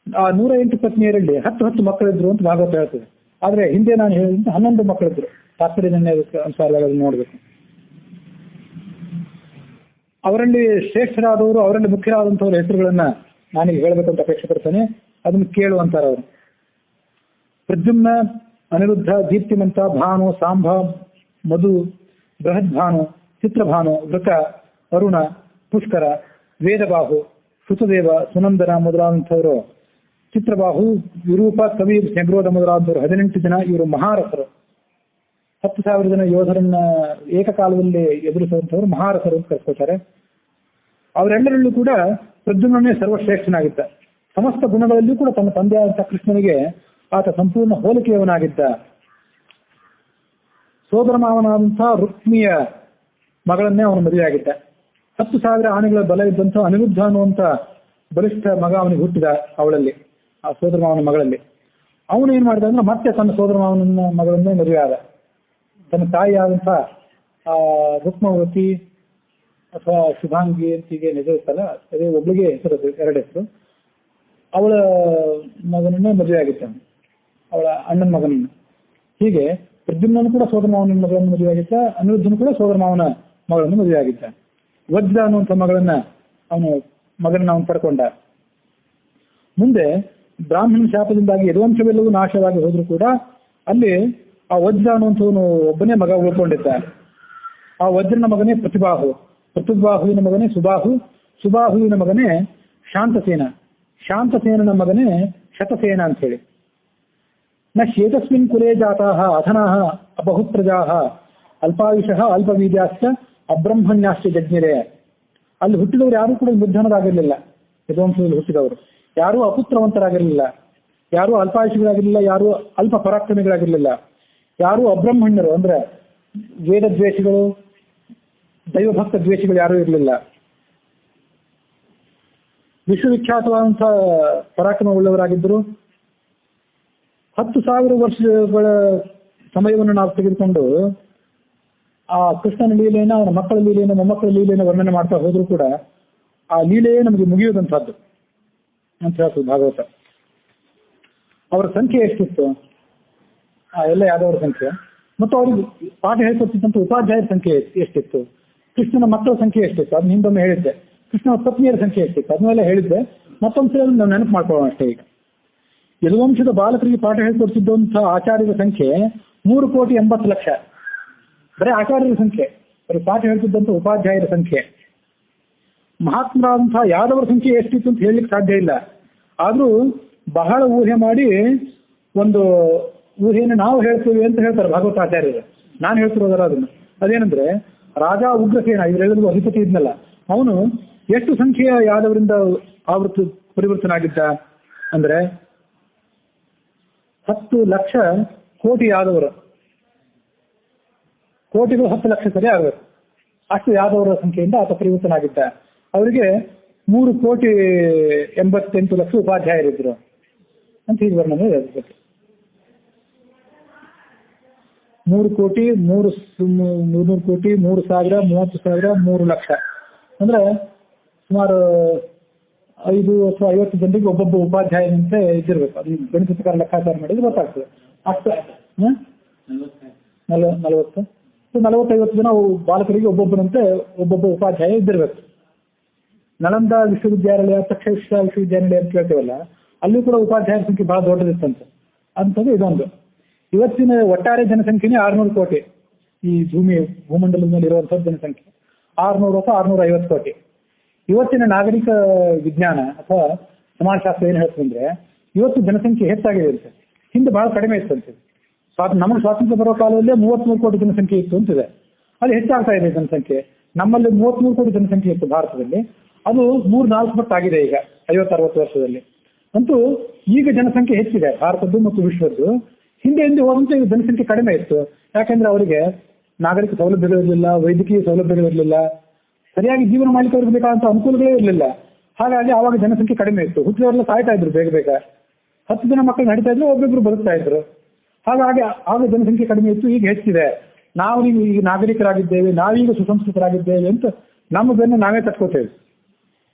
ಆ 108 ಪತ್ನಿಯರಲ್ಲಿ 10 ಮಕ್ಕಳಿದ್ರು ಅಂತ ಭಾಗವತ ಹೇಳ್ತದೆ. ಆದ್ರೆ ಹಿಂದೆ ನಾನು ಹೇಳಿದಂತೆ 11 ಮಕ್ಕಳಿದ್ರು. ತಾತ್ಪರ್ಯ ಅನುಸಾರವಾಗಿ ನೋಡ್ಬೇಕು. ಅವರಲ್ಲಿ ಶ್ರೇಷ್ಠರಾದವರು, ಅವರಲ್ಲಿ ಮುಖ್ಯರಾದಂಥವ್ರ ಹೆಸರುಗಳನ್ನ ನಾನೀಗ ಹೇಳಬೇಕಂತ ಅಪೇಕ್ಷೆ ಪಡ್ತೇನೆ. ಅದನ್ನು ಕೇಳುವಂತಾರ ಅವರು: ಪ್ರದ್ಯುಮ್ನ, ಅನಿರುದ್ಧ, ದೀಪ್ತಿಮಂತ, ಭಾನು, ಸಾಂಬ, ಮಧು, ಬೃಹದ್ಭಾನು, ಚಿತ್ರಭಾನು, ವೃಕ, ಅರುಣ, ಪುಷ್ಕರ, ವೇದಬಾಹು, ಶ್ರುತದೇವ, ಸುನಂದನ ಮೊದಲಾದಂಥವರು. ಚಿತ್ರಬಾಹು, ವಿರೂಪ, ಕವಿ, ನೆಗ್ರೋಧ ಮೊದಲಾದವರು 18 ಜನ. ಇವರು ಮಹಾರಥರು. 10,000 ಜನ ಯೋಧರನ್ನ ಏಕಕಾಲದಲ್ಲಿ ಎದುರಿಸುವಂಥವ್ರು ಮಹಾರಥರು ಅಂತ ಕರೆಸ್ಕೊಳ್ತಾರೆ. ಅವರೆಲ್ಲರಲ್ಲೂ ಕೂಡ ಪ್ರದ್ಯುಮ್ನೇ ಸರ್ವಶ್ರೇಷ್ಠನಾಗಿದ್ದ. ಸಮಸ್ತ ಗುಣಗಳಲ್ಲಿಯೂ ಕೂಡ ತನ್ನ ತಂದೆಯಾದಂಥ ಕೃಷ್ಣನಿಗೆ ಆತ ಸಂಪೂರ್ಣ ಹೋಲಿಕೆಯವನಾಗಿದ್ದ. ಸೋದರ ಮಾವನಾದಂತಹ ರುಕ್ಮಿಯ ಮಗಳನ್ನೇ ಅವನು ಮದುವೆಯಾಗಿದ್ದ. 10,000 ಆನೆಗಳ ಬಲ ಇದ್ದಂಥ ಅನಿರುದ್ಧ ಅನ್ನುವಂಥ ಬಲಿಷ್ಠ ಮಗ ಅವನಿಗೆ ಹುಟ್ಟಿದ ಅವಳಲ್ಲಿ, ಆ ಸೋದರ ಮಾವನ ಮಗಳಲ್ಲಿ. ಅವನು ಏನ್ ಮಾಡಿದ ಅಂದ್ರೆ ಮತ್ತೆ ತನ್ನ ಸೋದರ ಮಾವನ ಮಗಳನ್ನೇ ಮದುವೆ ಆದ. ತನ್ನ ತಾಯಿಯಾದಂಥ ಆ ರುಕ್ಮವತಿ ಅಥವಾ ಶುಭಾಂಗಿ ಅಂತಿಗೆ ನಿಜವಿತ್ತಲ್ಲ, ಅದೇ ಒಬ್ಳಿಗೆ ಹೆಸರು, 2 ಹೆಸರು. ಅವಳ ಮಗನನ್ನೇ ಮದುವೆ ಆಗಿದ್ದ, ಅವಳ ಅಣ್ಣನ ಮಗನನ್ನು. ಹೀಗೆ ಪ್ರದ್ಯುಮ್ನನು ಕೂಡ ಸೋದರ ಮಾವನ ಮಗಳನ್ನು ಮದುವೆ ಆಗಿದ್ದ, ಅನಿರುದ್ಧನು ಕೂಡ ಸೋದರ ಮಾವನ ಮಗಳನ್ನು ಮದುವೆ ಆಗಿದ್ದ. ವಜ್ರ ಅನ್ನುವಂಥ ಮಗಳನ್ನ ಅವನು ಪಡ್ಕೊಂಡ. ಮುಂದೆ ಬ್ರಾಹ್ಮಣ ಶಾಪದಿಂದಾಗಿ ಯದುವಂಶವೆಲ್ಲವೂ ನಾಶವಾಗಿ ಹೋದ್ರು ಕೂಡ ಅಲ್ಲಿ ಆ ವಜ್ರ ಅನ್ನುವಂಥವನು ಒಬ್ಬನೇ ಮಗ ಉಳ್ಕೊಂಡಿದ್ದ. ಆ ವಜ್ರನ ಮಗನೇ ಪ್ರತಿಬಾಹು, ಪ್ರತಿಬಾಹುವಿನ ಮಗನೇ ಸುಬಾಹು, ಸುಬಾಹುವಿನ ಮಗನೇ ಶಾಂತಸೇನ, ಶಾಂತಸೇನನ ಮಗನೇ ಶತಸೇನ ಅಂತ ಹೇಳಿ. ನ ಶೇತಸ್ಮಿನ್ ಕುಲೇ ಜಾತಾಹ ಅಧನಾಹ ಬಹುಪ್ರಜಾಹ ಅಲ್ಪಾಯುಷಃ ಅಲ್ಪವೀರ್ಯಾಶ್ಚ ಅಬ್ರಹ್ಮಣ್ಯಾಶ್ಚ ಜಜ್ಞಿರೆ. ಅಲ್ಲಿ ಹುಟ್ಟಿದವರು ಯಾರೂ ಕೂಡ ನಿರ್ಧನರಾಗಿರಲಿಲ್ಲ. ಯದುವಂಶದಲ್ಲಿ ಹುಟ್ಟಿದವರು ಯಾರೂ ಅಪುತ್ರವಂತರಾಗಿರಲಿಲ್ಲ, ಯಾರೂ ಅಲ್ಪಾಯುಷಿಗಳಾಗಿರಲಿಲ್ಲ, ಯಾರೂ ಅಲ್ಪ ಪರಾಕ್ರಮಿಗಳಾಗಿರಲಿಲ್ಲ, ಯಾರೂ ಅಬ್ರಹ್ಮಣ್ಯರು ಅಂದ್ರೆ ವೇದದ್ವೇಷಿಗಳು, ದೈವಭಕ್ತ ದ್ವೇಷಿಗಳು ಯಾರೂ ಇರಲಿಲ್ಲ. ವಿಶ್ವವಿಖ್ಯಾತವಾದಂಥ ಪರಾಕ್ರಮವುಳ್ಳವರಾಗಿದ್ದರು. 10,000 ವರ್ಷಗಳ ಸಮಯವನ್ನು ನಾವು ತೆಗೆದುಕೊಂಡು ಆ ಕೃಷ್ಣನ ಲೀಲೆಯನ್ನು, ಅವನ ಮಕ್ಕಳ ಲೀಲೆಯನ್ನು, ಮೊಮ್ಮಕ್ಕಳ ಲೀಲೆಯನ್ನು ವರ್ಣನೆ ಮಾಡ್ತಾ ಹೋದ್ರೂ ಕೂಡ ಆ ಲೀಲೆಯೇ ನಮಗೆ ಮುಗಿಯುವುದಂತಹದ್ದು ಅಂತ ಹೇಳ್ತದೆ ಭಾಗವತ. ಅವರ ಸಂಖ್ಯೆ ಎಷ್ಟಿತ್ತು, ಎಲ್ಲ ಯಾದವರ ಸಂಖ್ಯೆ, ಮತ್ತು ಅವ್ರಿಗೆ ಪಾಠ ಹೇಳ್ಕೊಡ್ತಿದ್ದಂಥ ಉಪಾಧ್ಯಾಯರ ಸಂಖ್ಯೆ ಎಷ್ಟಿತ್ತು, ಕೃಷ್ಣನ ಮಕ್ಕಳ ಸಂಖ್ಯೆ ಎಷ್ಟಿತ್ತು, ಅದನ್ನ ಹಿಂದೊಮ್ಮೆ ಹೇಳಿದ್ದೆ. ಕೃಷ್ಣನ ಪತ್ನಿಯರ ಸಂಖ್ಯೆ ಎಷ್ಟಿತ್ತು ಅದನ್ನೆಲ್ಲ ಹೇಳಿದ್ದೆ. ಮತ್ತೊಂದು ಸಲ ನಾವು ನೆನಪು ಮಾಡ್ಕೊಳ್ಳೋಣ ಅಷ್ಟೇ. ಈಗ ಯದುವಂಶದ ಬಾಲಕರಿಗೆ ಪಾಠ ಹೇಳ್ಕೊಡ್ತಿದ್ದಂಥ ಆಚಾರ್ಯರ ಸಂಖ್ಯೆ 3,80,00,000. ಬರೀ ಆಚಾರ್ಯರ ಸಂಖ್ಯೆ, ಬರೀ ಪಾಠ ಹೇಳ್ತಿದ್ದಂಥ ಉಪಾಧ್ಯಾಯರ ಸಂಖ್ಯೆ. ಮಹಾತ್ಮರಾದಂತಹ ಯಾದವರ ಸಂಖ್ಯೆ ಎಷ್ಟಿತ್ತು ಅಂತ ಹೇಳಲಿಕ್ಕೆ ಸಾಧ್ಯ ಇಲ್ಲ. ಆದ್ರೂ ಬಹಳ ಊಹೆ ಮಾಡಿ ಒಂದು ಊಹೆಯನ್ನು ನಾವು ಹೇಳ್ತೀವಿ ಅಂತ ಹೇಳ್ತಾರೆ ಭಾಗವತಾಚಾರ್ಯರು. ನಾನು ಹೇಳ್ತಿರೋದಲ್ಲ ಅದನ್ನು. ಅದೇನಂದ್ರೆ ರಾಜ ಉಗ್ರಸೇನ ಇವರೆಲ್ಲರಿಗೂ ಅಧಿಪತಿ ಇದ್ನಲ್ಲ, ಅವನು ಎಷ್ಟು ಸಂಖ್ಯೆಯ ಯಾದವರಿಂದ ಪರಿವರ್ತನಾಗಿದ್ದ ಅಂದ್ರೆ 10 ಲಕ್ಷ ಕೋಟಿ ಯಾದವರು. ಕೋಟಿಗಳು 10 ಲಕ್ಷ ಸರಿ ಆಗಬೇಕು, ಅಷ್ಟು ಯಾದವರ ಸಂಖ್ಯೆಯಿಂದ ಆತ ಪರಿವರ್ತನಾಗಿದ್ದ. ಅವರಿಗೆ 3,88,00,000 ಉಪಾಧ್ಯಾಯರಿದ್ರು ಅಂತ ಹೀಗೆ ವರ್ಣನೆ ಹೇಳ್ಬೇಕು. 3 ಕೋಟಿ 300 ಕೋಟಿ 3,000 30,000 3 ಲಕ್ಷ ಅಂದ್ರೆ ಸುಮಾರು 5 ಅಥವಾ 50 ಜನರಿಗೆ ಒಬ್ಬೊಬ್ಬ ಉಪಾಧ್ಯಾಯನಂತೆ ಇದ್ದಿರ್ಬೇಕು. ಅದು ಗಣಿತ ಪ್ರಕಾರ ಲೆಕ್ಕಾಚಾರ ಮಾಡಿದ್ರೆ ಗೊತ್ತಾಗ್ತದೆ. ಅಷ್ಟು 40-50 ಜನ ಬಾಲಕರಿಗೆ ಒಬ್ಬೊಬ್ಬರಂತೆ ಒಬ್ಬೊಬ್ಬ ಉಪಾಧ್ಯಾಯ ಇದ್ದಿರ್ಬೇಕು. ನಳಂದ ವಿಶ್ವವಿದ್ಯಾನಿಲಯ, ತಕ್ಷಶಿಲಾ ವಿಶ್ವವಿದ್ಯಾನಿಲಯ ಅಂತ ಕೇಳ್ತೇವಲ್ಲ, ಅಲ್ಲೂ ಕೂಡ ಉಪಾಧ್ಯಾಯರ ಸಂಖ್ಯೆ ಬಹಳ ದೊಡ್ಡದಿತ್ತಂತೆ. ಅಂಥದ್ದು ಇದೊಂದು. ಇವತ್ತಿನ ಒಟ್ಟಾರೆ ಜನಸಂಖ್ಯೆನೇ 600 ಕೋಟಿ. ಈ ಭೂಮಂಡಲದ ಮೇಲೆ ಇರುವಂತಹ ಜನಸಂಖ್ಯೆ 600 ಅಥವಾ 650 ಕೋಟಿ. ಇವತ್ತಿನ ನಾಗರಿಕ ವಿಜ್ಞಾನ ಅಥವಾ ಸಮಾಜಶಾಸ್ತ್ರ ಏನು ಹೇಳ್ತಂದ್ರೆ, ಇವತ್ತು ಜನಸಂಖ್ಯೆ ಹೆಚ್ಚಾಗಿದೆ ಅಂತೆ, ಹಿಂದೆ ಬಹಳ ಕಡಿಮೆ ಇತ್ತಂತೆ. ನಮಗೆ ಸ್ವಾತಂತ್ರ್ಯ ಬರೋ ಕಾಲದಲ್ಲೇ 33 ಕೋಟಿ ಜನಸಂಖ್ಯೆ ಇತ್ತು ಅಂತಿದೆ. ಅಲ್ಲಿ ಹೆಚ್ಚಾಗ್ತಾ ಇದೆ ಜನಸಂಖ್ಯೆ. ನಮ್ಮಲ್ಲಿ 33 ಕೋಟಿ ಜನಸಂಖ್ಯೆ ಇತ್ತು ಭಾರತದಲ್ಲಿ, ಅದು 3-4 ಪಟ್ಟು ಆಗಿದೆ ಈಗ 50-60 ವರ್ಷದಲ್ಲಿ. ಅಂತೂ ಈಗ ಜನಸಂಖ್ಯೆ ಹೆಚ್ಚಿದೆ ಭಾರತದ್ದು ಮತ್ತು ವಿಶ್ವದ್ದು. ಹಿಂದೆ ಹೋದಂತೆ ಈಗ ಜನಸಂಖ್ಯೆ ಕಡಿಮೆ ಇತ್ತು. ಯಾಕೆಂದ್ರೆ ಅವರಿಗೆ ನಾಗರಿಕ ಸೌಲಭ್ಯಗಳಿರಲಿಲ್ಲ, ವೈದ್ಯಕೀಯ ಸೌಲಭ್ಯಗಳಿರಲಿಲ್ಲ, ಸರಿಯಾಗಿ ಜೀವನ ಮಾಡಲಿಕ್ಕೆ ಅವ್ರಿಗೆ ಬೇಕಾದಂಥ ಅನುಕೂಲಗಳೇ ಇರಲಿಲ್ಲ. ಹಾಗಾಗಿ ಆವಾಗ ಜನಸಂಖ್ಯೆ ಕಡಿಮೆ ಇತ್ತು. ಹುಟ್ಟಿದವರೆಲ್ಲ ಸಾಯ್ತಾ ಇದ್ರು ಬೇಗ. 10 ಜನ ಮಕ್ಕಳು ನಡೀತಾ ಇದ್ರು, ಒಬ್ಬೊಬ್ರು ಬದುಕ್ತಾ ಇದ್ರು. ಹಾಗಾಗಿ ಆಗ ಜನಸಂಖ್ಯೆ ಕಡಿಮೆ ಇತ್ತು, ಈಗ ಹೆಚ್ಚಿದೆ. ನಾವು ಈಗ ನಾಗರಿಕರಾಗಿದ್ದೇವೆ, ನಾವೀಗ ಸುಸಂಸ್ಕೃತರಾಗಿದ್ದೇವೆ ಅಂತ ನಮ್ಮ ಬೆನ್ನು ನಾವೇ ತಟ್ಕೋತೇವೆ.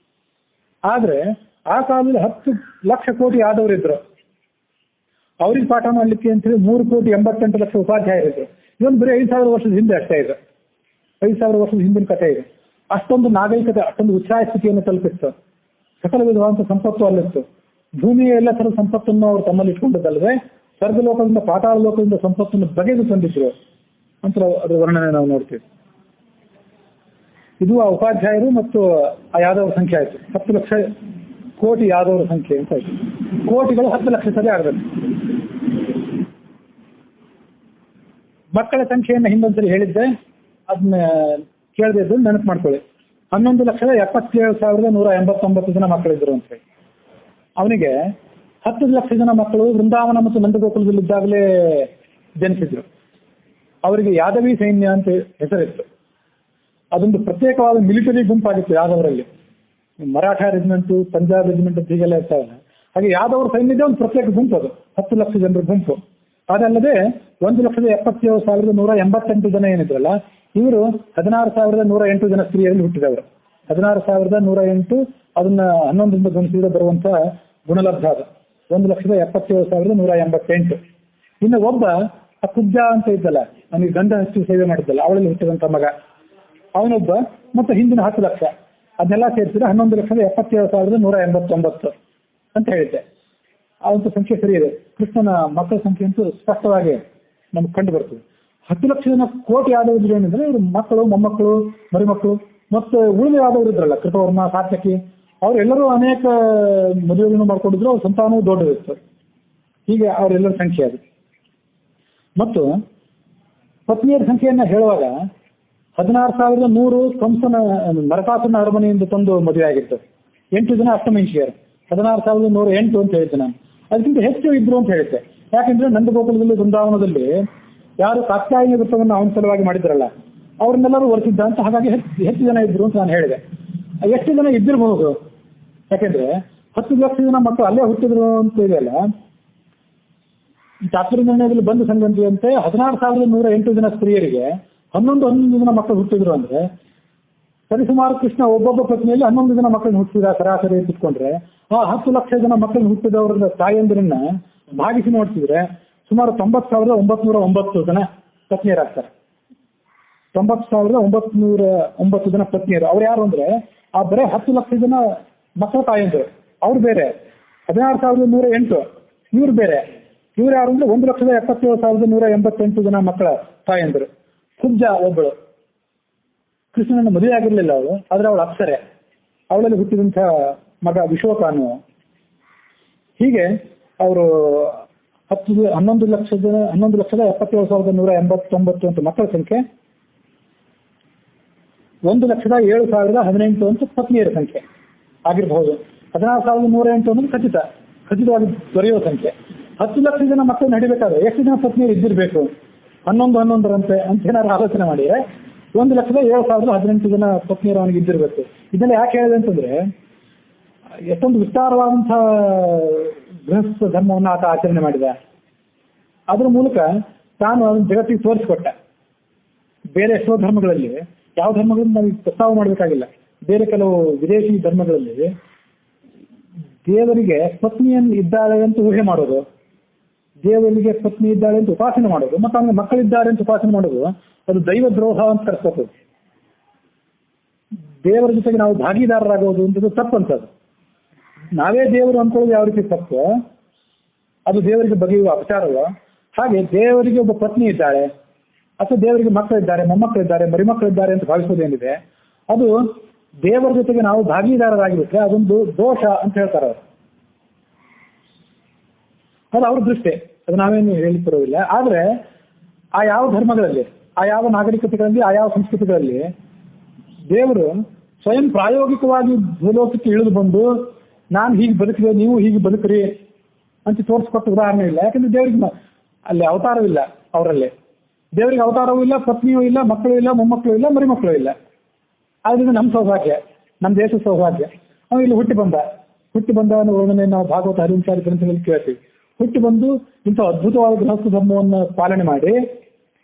ಆದ್ರೆ ಆ ಕಾಲದಲ್ಲಿ 10 ಲಕ್ಷ ಕೋಟಿ ಆದವರಿದ್ರು. ಅವ್ರಿಗೆ ಪಾಠ ಮಾಡಲಿಕ್ಕೆ ಅಂತ ಹೇಳಿ 3,88 ಲಕ್ಷ ಉಪಾಧ್ಯಾಯರಿದ್ರು. ಇದೊಂದು ಬರೀ 5,000 ವರ್ಷದ ಹಿಂದೆ ಅಷ್ಟೇ ಇದೆ. 5,000 ವರ್ಷದ ಹಿಂದಿನ ಕಥೆ ಇದೆ. ಅಷ್ಟೊಂದು ನಾಗರಿಕತೆ, ಅಷ್ಟೊಂದು ಉಚ್ಛಾಯ ಸ್ಥಿತಿಯನ್ನು ತಲುಪಿತ್ತು. ಸಕಲ ವಿಧವಾದಂಥ ಸಂಪತ್ತು ಅಲ್ಲಿತ್ತು. ಭೂಮಿಯ ಎಲ್ಲ ಥರದ ಸಂಪತ್ತನ್ನು ಅವರು ತಮ್ಮಲ್ಲಿ ಇಟ್ಕೊಂಡದ್ದಲ್ಲದೆ ಸ್ವರ್ಗಲೋಕದಿಂದ ಪಾತಾಳ ಲೋಕದಿಂದ ಸಂಪತ್ತನ್ನು ಬಗೆದು ತಂದಿದ್ರು ಅಂತ ಅದರ ವರ್ಣನೆ ನಾವು ನೋಡ್ತೀವಿ. ಇದು ಆ ಉಪಾಧ್ಯಾಯರು ಮತ್ತು ಆ ಯಾದವರ ಸಂಖ್ಯೆ ಆಯಿತು. 10 ಲಕ್ಷ ಕೋಟಿ ಯಾದವರ ಸಂಖ್ಯೆ ಅಂತ ಆಯ್ತು. ಕೋಟಿಗಳು 10 ಲಕ್ಷ ಸರಿ ಆಗಬೇಕು. ಮಕ್ಕಳ ಸಂಖ್ಯೆಯನ್ನು ಹಿಂದೊಂದ್ಸರಿ ಹೇಳಿದ್ದೆ, ಅದನ್ನ ಕೇಳದೆ ಇದ್ದು ನೆನಪು ಮಾಡ್ಕೊಳ್ಳಿ. 11,77,189 ಜನ ಮಕ್ಕಳಿದ್ರು ಅಂತ ಹೇಳಿ. ಅವನಿಗೆ 10 ಲಕ್ಷ ಜನ ಮಕ್ಕಳು ವೃಂದಾವನ ಮತ್ತು ನಂದಗೋಕುಲದಲ್ಲಿದ್ದಾಗಲೇ ಜನಿಸಿದ್ರು. ಅವರಿಗೆ ಯಾದವಿ ಸೈನ್ಯ ಅಂತ ಹೆಸರಿತ್ತು. ಅದೊಂದು ಪ್ರತ್ಯೇಕವಾದ military ಗುಂಪಾಗಿತ್ತು ಯಾದವರಲ್ಲಿ. Maratha regiment, Punjab regiment ಅಂತ ಹೀಗೆಲ್ಲ ಇರ್ತಾವಲ್ಲ, ಹಾಗೆ ಯಾದವರ ಸೈನ್ಯದೇ ಒಂದು ಪ್ರತ್ಯೇಕ ಗುಂಪು. ಅದು 10 ಲಕ್ಷ ಜನರ ಗುಂಪು. ಅದಲ್ಲದೆ 1,77,188 ಜನ ಏನಿದ್ರಲ್ಲ, ಇವರು 16,108 ಜನ ಸ್ತ್ರೀಯರಲ್ಲಿ ಹುಟ್ಟಿದವರು. 16,108 ಅದನ್ನ 11ರಿಂದ ಗುಣಿಸಿದ್ರೆ ಬರುವಂತ ಗುಣಲಬ್ಧ ಅದು 1,77,188. ಇನ್ನು ಒಬ್ಬ ಕುಬ್ಜ ಅಂತ ಇದ್ದಲ್ಲ, ಅವನಿಗೆ ಗಂಧ ಹಚ್ಚಿ ಸೇವೆ ಮಾಡಿದ್ದಲ್ಲ, ಅವಳಲ್ಲಿ ಹುಟ್ಟಿದಂತ ಮಗ ಅವನೊಬ್ಬ, ಮತ್ತೆ ಹಿಂದಿನ 10 ಲಕ್ಷ ಅದನ್ನೆಲ್ಲ ಸೇರಿಸಿದ್ರೆ 11,77,189 ಅಂತ ಹೇಳಿದ್ದೆ. ಅವಂತ ಸಂಖ್ಯೆ ಸರಿ ಇದೆ. ಕೃಷ್ಣನ ಮಕ್ಕಳ ಸಂಖ್ಯೆ ಅಂತೂ ಸ್ಪಷ್ಟವಾಗಿ ನಮ್ಗೆ ಕಂಡು ಬರ್ತದೆ. 10 ಲಕ್ಷ ಜನ ಕೋಟಿ ಆದವರು ಏನಿದ್ರೆ ಇವರು ಮಕ್ಕಳು, ಮೊಮ್ಮಕ್ಕಳು, ಮರಿಮಕ್ಕಳು, ಮತ್ತು ಉಳಿದ ಆದವರು ಇದ್ರಲ್ಲ, ಕೃತವರ್ಮ, ಸಾರ್ಥಕಿ, ಅವರೆಲ್ಲರೂ ಅನೇಕ ಮದುವೆಗಳನ್ನು ಮಾಡ್ಕೊಂಡಿದ್ರು. ಅವ್ರ ಸಂತಾನವೂ ದೊಡ್ಡದಿತ್ತು. ಹೀಗೆ ಅವರೆಲ್ಲರ ಸಂಖ್ಯೆ ಅದು. ಮತ್ತು ಪತ್ನಿಯರ ಸಂಖ್ಯೆಯನ್ನ ಹೇಳುವಾಗ 16,100 ಕಂಸನ ನರಕಾಸುರನ ಅರಮನೆಯಿಂದ ತಂದು ಮದುವೆ ಆಗಿತ್ತು. 8 ಜನ ಅಷ್ಟಮಹಿಷಿಯರು. 16,108 ಅಂತ ಹೇಳಿದ್ದೆ ನಾನು. ಅದಕ್ಕಿಂತ ಹೆಚ್ಚು ಇದ್ರು ಅಂತ ಹೇಳಿದ್ದೆ. ಯಾಕೆಂದ್ರೆ ನಂದಗೋಕುಲದಲ್ಲಿ, ವೃಂದಾವನದಲ್ಲಿ ಯಾರು ಕಾತ್ಯಾಯನಿ ವೃತ್ತವನ್ನು ಅವನ ಸಲುವಾಗಿ ಮಾಡಿದ್ರಲ್ಲ, ಅವ್ರನ್ನೆಲ್ಲರೂ ವರ್ತಿದ್ದ ಅಂತ. ಹಾಗಾಗಿ ಹೆಚ್ಚು ಜನ ಇದ್ರು ಅಂತ ನಾನು ಹೇಳಿದೆ. ಎಷ್ಟು ಜನ ಇದ್ದಿರಬಹುದು? ಯಾಕೆಂದ್ರೆ 10 ಲಕ್ಷ ಜನ ಮಕ್ಕಳು ಅಲ್ಲೇ ಹುಟ್ಟಿದ್ರು ಅಂತ ಇದೆಯಲ್ಲ. ಚಾತುರ್ಯ ನಿರ್ಣಯದಲ್ಲಿ ಬಂದ ಸಂಗತಿಯಂತೆ 16,108 ಜನ ಸ್ತ್ರೀಯರಿಗೆ 11 ಜನ ಮಕ್ಕಳು ಹುಟ್ಟಿದ್ರು ಅಂದ್ರೆ ಸರಿಸುಮಾರು ಕೃಷ್ಣ ಒಬ್ಬೊಬ್ಬ ಪತ್ನಿಯಲ್ಲಿ 11 ಜನ ಮಕ್ಕಳನ್ನ ಹುಟ್ಟಿದ ಸರಾಸರಿ ಇಟ್ಕೊಂಡ್ರೆ, ಆ 10 ಲಕ್ಷ ಜನ ಮಕ್ಕಳನ್ನ ಹುಟ್ಟಿದವ್ರ ತಾಯಂದಿರನ್ನ ಭಾಗಿಸಿ ನೋಡ್ತಿದ್ರೆ ಸುಮಾರು 90,909 ಜನ ಪತ್ನಿಯರಾಗ್ತಾರೆ. 90,909 ಜನ ಪತ್ನಿಯರು. ಅವ್ರು ಯಾರು ಅಂದ್ರೆ ಆ ಬರೇ 10 ಲಕ್ಷ ಜನ ಮಕ್ಕಳ ತಾಯಂದಿರು. ಅವ್ರು ಬೇರೆ. 16,108 ಇವ್ರು ಬೇರೆ. ಇವ್ರು ಯಾರು ಅಂದ್ರೆ 1,77,188 ಜನ ಮಕ್ಕಳ ತಾಯಂದಿರು. ಕುಬ್ಜ ಒಬ್ಬಳು, ಕೃಷ್ಣನ ಮದುವೆ ಆಗಿರ್ಲಿಲ್ಲ ಅವಳು, ಆದ್ರೆ ಅವಳು ಅಪ್ಸರೆ. ಅವಳಲ್ಲಿ ಹುಟ್ಟಿದಂಥ ಮಗ ವಿಶ್ವಕಾನು. ಹೀಗೆ ಅವರು 11,77,189 ಅಂತ ಮಕ್ಕಳ ಸಂಖ್ಯೆ, 1,07,018 ಅಂತ ಪತ್ನಿಯರ ಸಂಖ್ಯೆ ಆಗಿರಬಹುದು. 16,108 ಅಂದ್ರೆ ಖಚಿತವಾಗಿ ದೊರೆಯುವ ಸಂಖ್ಯೆ. 10 ಲಕ್ಷ ಜನ ಮಕ್ಕಳು ನಡಿಬೇಕಾದ್ರೆ ಎಷ್ಟು ಜನ ಪತ್ನಿಯರು ಇದ್ದಿರಬೇಕು? 11 ಅಂತ ಏನಾದ್ರು ಆಲೋಚನೆ ಮಾಡಿದ್ರೆ 1,07,018 ಜನ ಪತ್ನಿಯರು ಅವನಿಗೆ ಇದ್ದಿರಬೇಕು. ಇದೆಲ್ಲ ಯಾಕೆ ಹೇಳಿದೆ ಅಂತಂದ್ರೆ, ಎಷ್ಟೊಂದು ವಿಸ್ತಾರವಾದಂತಹ ಗೃಹಸ್ಥ ಧರ್ಮವನ್ನು ಆತ ಆಚರಣೆ ಮಾಡಿದ. ಅದ್ರ ಮೂಲಕ ತಾನು ಅದನ್ನು ಜಗತ್ತಿಗೆ ತೋರಿಸಿಕೊಟ್ಟ. ಬೇರೆ ಎಷ್ಟೋ ಧರ್ಮಗಳಲ್ಲಿ, ಯಾವ ಧರ್ಮಗಳನ್ನು ನಾವು ಪ್ರಸ್ತಾವ ಮಾಡಬೇಕಾಗಿಲ್ಲ, ಬೇರೆ ಕೆಲವು ವಿದೇಶಿ ಧರ್ಮಗಳಲ್ಲಿ ದೇವರಿಗೆ ಪತ್ನಿಯನ್ನು ಇದ್ದಾಳೆ ಅಂತ ಊಹೆ ಮಾಡೋದು, ದೇವರಿಗೆ ಪತ್ನಿ ಇದ್ದಾಳೆ ಅಂತ ಉಪಾಸನೆ ಮಾಡೋದು ಮತ್ತು ಅವನಿಗೆ ಮಕ್ಕಳಿದ್ದಾರೆ ಅಂತ ಉಪಾಸನೆ ಮಾಡೋದು ಅದು ದೈವ ದ್ರೋಹ ಅಂತ ಕರ್ಸ್ಕೊತದೆ. ದೇವರ ಜೊತೆಗೆ ನಾವು ಭಾಗಿದಾರರಾಗೋದು ಅಂತದ್ದು ತಪ್ಪಂತದ್ದು. ನಾವೇ ದೇವರು ಅನ್ಕೊಳ್ಳೋದು ಯಾವ ರೀತಿ ತಪ್ಪು, ಅದು ದೇವರಿಗೆ ಬಗೆಯುವ ಅಪಚಾರವೋ, ಹಾಗೆ ದೇವರಿಗೆ ಒಬ್ಬ ಪತ್ನಿ ಇದ್ದಾಳೆ ಅಥವಾ ದೇವರಿಗೆ ಮಕ್ಕಳಿದ್ದಾರೆ, ಮೊಮ್ಮಕ್ಕಳಿದ್ದಾರೆ, ಮರಿಮಕ್ಕಳಿದ್ದಾರೆ ಅಂತ ಭಾವಿಸೋದೇನಿದೆ ಅದು ದೇವರ ಜೊತೆಗೆ ನಾವು ಭಾಗಿದಾರರಾಗಿಬಿಟ್ರೆ ಅದೊಂದು ದೋಷ ಅಂತ ಹೇಳ್ತಾರೆ ಅವರು. ಅದು ಅವ್ರ ದೃಷ್ಟಿ, ಅದು ನಾವೇನು ಹೇಳಿಕೊರೋದಿಲ್ಲ. ಆದರೆ ಆ ಯಾವ ಧರ್ಮಗಳಲ್ಲಿ, ಆ ಯಾವ ನಾಗರಿಕತೆಗಳಲ್ಲಿ, ಆ ಯಾವ ಸಂಸ್ಕೃತಿಗಳಲ್ಲಿ ದೇವರು ಸ್ವಯಂ ಪ್ರಾಯೋಗಿಕವಾಗಿ ಭೂಲೋಕಕ್ಕೆ ಇಳಿದು ಬಂದು ನಾನು ಹೀಗೆ ಬದುಕಿದೆ, ನೀವು ಹೀಗೆ ಬದುಕ್ರಿ ಅಂತ ತೋರಿಸ್ಕೊಟ್ಟ ಉದಾಹರಣೆ ಇಲ್ಲ. ಯಾಕಂದ್ರೆ ದೇವರಿಗೆ ಅಲ್ಲಿ ಅವತಾರವಿಲ್ಲ, ಅವರಲ್ಲಿ ದೇವರಿಗೆ ಅವತಾರವೂ ಇಲ್ಲ, ಪತ್ನಿಯೂ ಇಲ್ಲ, ಮಕ್ಕಳು ಇಲ್ಲ, ಮೊಮ್ಮಕ್ಕಳು ಇಲ್ಲ, ಮರಿಮಕ್ಕಳು ಇಲ್ಲ. ಆದ್ದರಿಂದ ನಮ್ಮ ಸೌಭಾಗ್ಯ, ನಮ್ಮ ದೇಶದ ಸೌಭಾಗ್ಯ. ಅವನು ಇಲ್ಲಿ ಹುಟ್ಟಿ ಬಂದ ಅನ್ನೋ ವರ್ಣನೆ ನಾವು ಭಾಗವತ ಹರಿವಂಶಾದಿ ಗ್ರಂಥಗಳಲ್ಲಿ ಕೇಳ್ತೀವಿ. ಹುಟ್ಟಿ ಬಂದು ಇಂಥ ಅದ್ಭುತವಾದ ಗೃಹಸ್ಥ ಧರ್ಮವನ್ನು ಪಾಲನೆ ಮಾಡಿ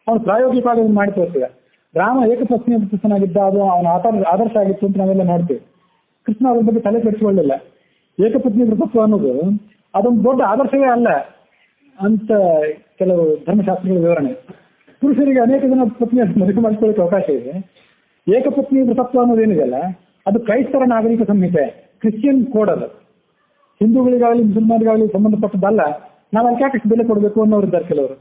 ಅವನು ಪ್ರಾಯೋಗಿಕವಾಗಿ ಮಾಡಿ ತೋರಿಸಿದ. ರಾಮ ಏಕಪತ್ನಿ ವೃತ್ತನಾಗಿದ್ದ, ಅದು ಅವನ ಆದರ್ಶ ಆಗಿತ್ತು ಅಂತ ನಾವೆಲ್ಲ ನೋಡ್ತೀವಿ. ಕೃಷ್ಣ ಅದ್ರ ಬಗ್ಗೆ ತಲೆ ಕೆಡಿಸಿಕೊಳ್ಳಿಲ್ಲ. ಏಕಪತ್ನಿ ವೃತತ್ವ ಅನ್ನೋದು ಅದೊಂದು ದೊಡ್ಡ ಆದರ್ಶವೇ ಅಲ್ಲ ಅಂತ ಕೆಲವು ಧರ್ಮಶಾಸ್ತ್ರಗಳ ವಿವರಣೆ. ಪುರುಷರಿಗೆ ಅನೇಕ ಜನ ಪತ್ನಿಯನ್ನು ಮದುವೆ ಮಾಡಿಕೊಳ್ಳಿಕ್ಕೆ ಅವಕಾಶ ಇದೆ. ಏಕಪತ್ನಿ ವೃತತ್ವ ಅನ್ನೋದೇನಿದೆಯಲ್ಲ ಅದು ಕ್ರೈಸ್ತರ ನಾಗರಿಕ ಸಂಹಿತೆ, ಕ್ರಿಶ್ಚಿಯನ್ ಕೋಡ್. ಅದು ಹಿಂದೂಗಳಿಗಾಗಲಿ ಮುಸಲ್ಮಾನಿಗಾಗಲಿ ಸಂಬಂಧಪಟ್ಟದ್ದಲ್ಲ. ನಾವು ಅದಕ್ಕೆ ಯಾಕೆ ಬೆಲೆ ಕೊಡಬೇಕು ಅನ್ನೋರು ಇದ್ದಾರೆ ಕೆಲವರು.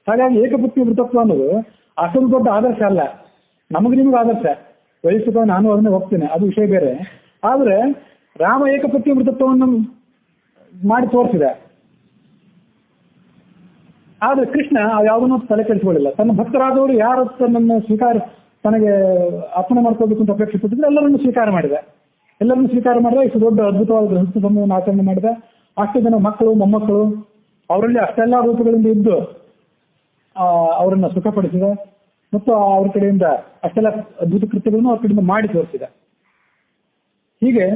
ಹಾಗಾಗಿ ಏಕಪತ್ನಿ ವೃತತ್ವ ಅನ್ನೋದು ಅಷ್ಟೊಂದು ದೊಡ್ಡ ಆದರ್ಶ ಅಲ್ಲ. ನಮಗೆ ನಿಮಗೆ ಆದರ್ಶ ವಯಸ್ಸು, ನಾನು ಅದನ್ನೇ ಹೋಗ್ತೇನೆ, ಅದು ವಿಷಯ ಬೇರೆ. ಆದರೆ ರಾಮ ಏಕಪತ್ನಿ ವೃತತ್ವವನ್ನು ಮಾಡಿ ತೋರಿಸಿದೆ. ಆದರೆ ಕೃಷ್ಣ ಯಾವುದನ್ನೂ ತಲೆ ಕೆಡಿಸಿಕೊಳ್ಳಿಲ್ಲ. ತನ್ನ ಭಕ್ತರಾದವರು ಯಾರು ತನ್ನನ್ನು ತನಗೆ ಅರ್ಪಣೆ ಮಾಡ್ಕೋಬೇಕು ಅಂತ ಅಪೇಕ್ಷೆ ಪಟ್ಟಿದ್ರೆ ಎಲ್ಲರನ್ನು ಸ್ವೀಕಾರ ಮಾಡಿದೆ. ಇಷ್ಟು ದೊಡ್ಡ ಅದ್ಭುತವಾದ ಗೃಹಸ್ಥ ಧರ್ಮವನ್ನು ಆಚರಣೆ ಮಾಡಿದೆ. ಅಷ್ಟು ಜನ ಮಕ್ಕಳು, ಮೊಮ್ಮಕ್ಕಳು ಅವರಲ್ಲಿ ಅಷ್ಟೆಲ್ಲ ರೂಪಗಳಿಂದ ಇದ್ದು ಅವರನ್ನು ಸುಖಪಡಿಸಿದ ಮತ್ತು ಅವ್ರ ಕಡೆಯಿಂದ ಅಷ್ಟೆಲ್ಲ ಅದ್ಭುತ ಕೃತ್ಯಗಳನ್ನು ಅವ್ರ ಕಡೆಯಿಂದ ಮಾಡಿ ತೋರಿಸಿದ. ಹೀಗೆ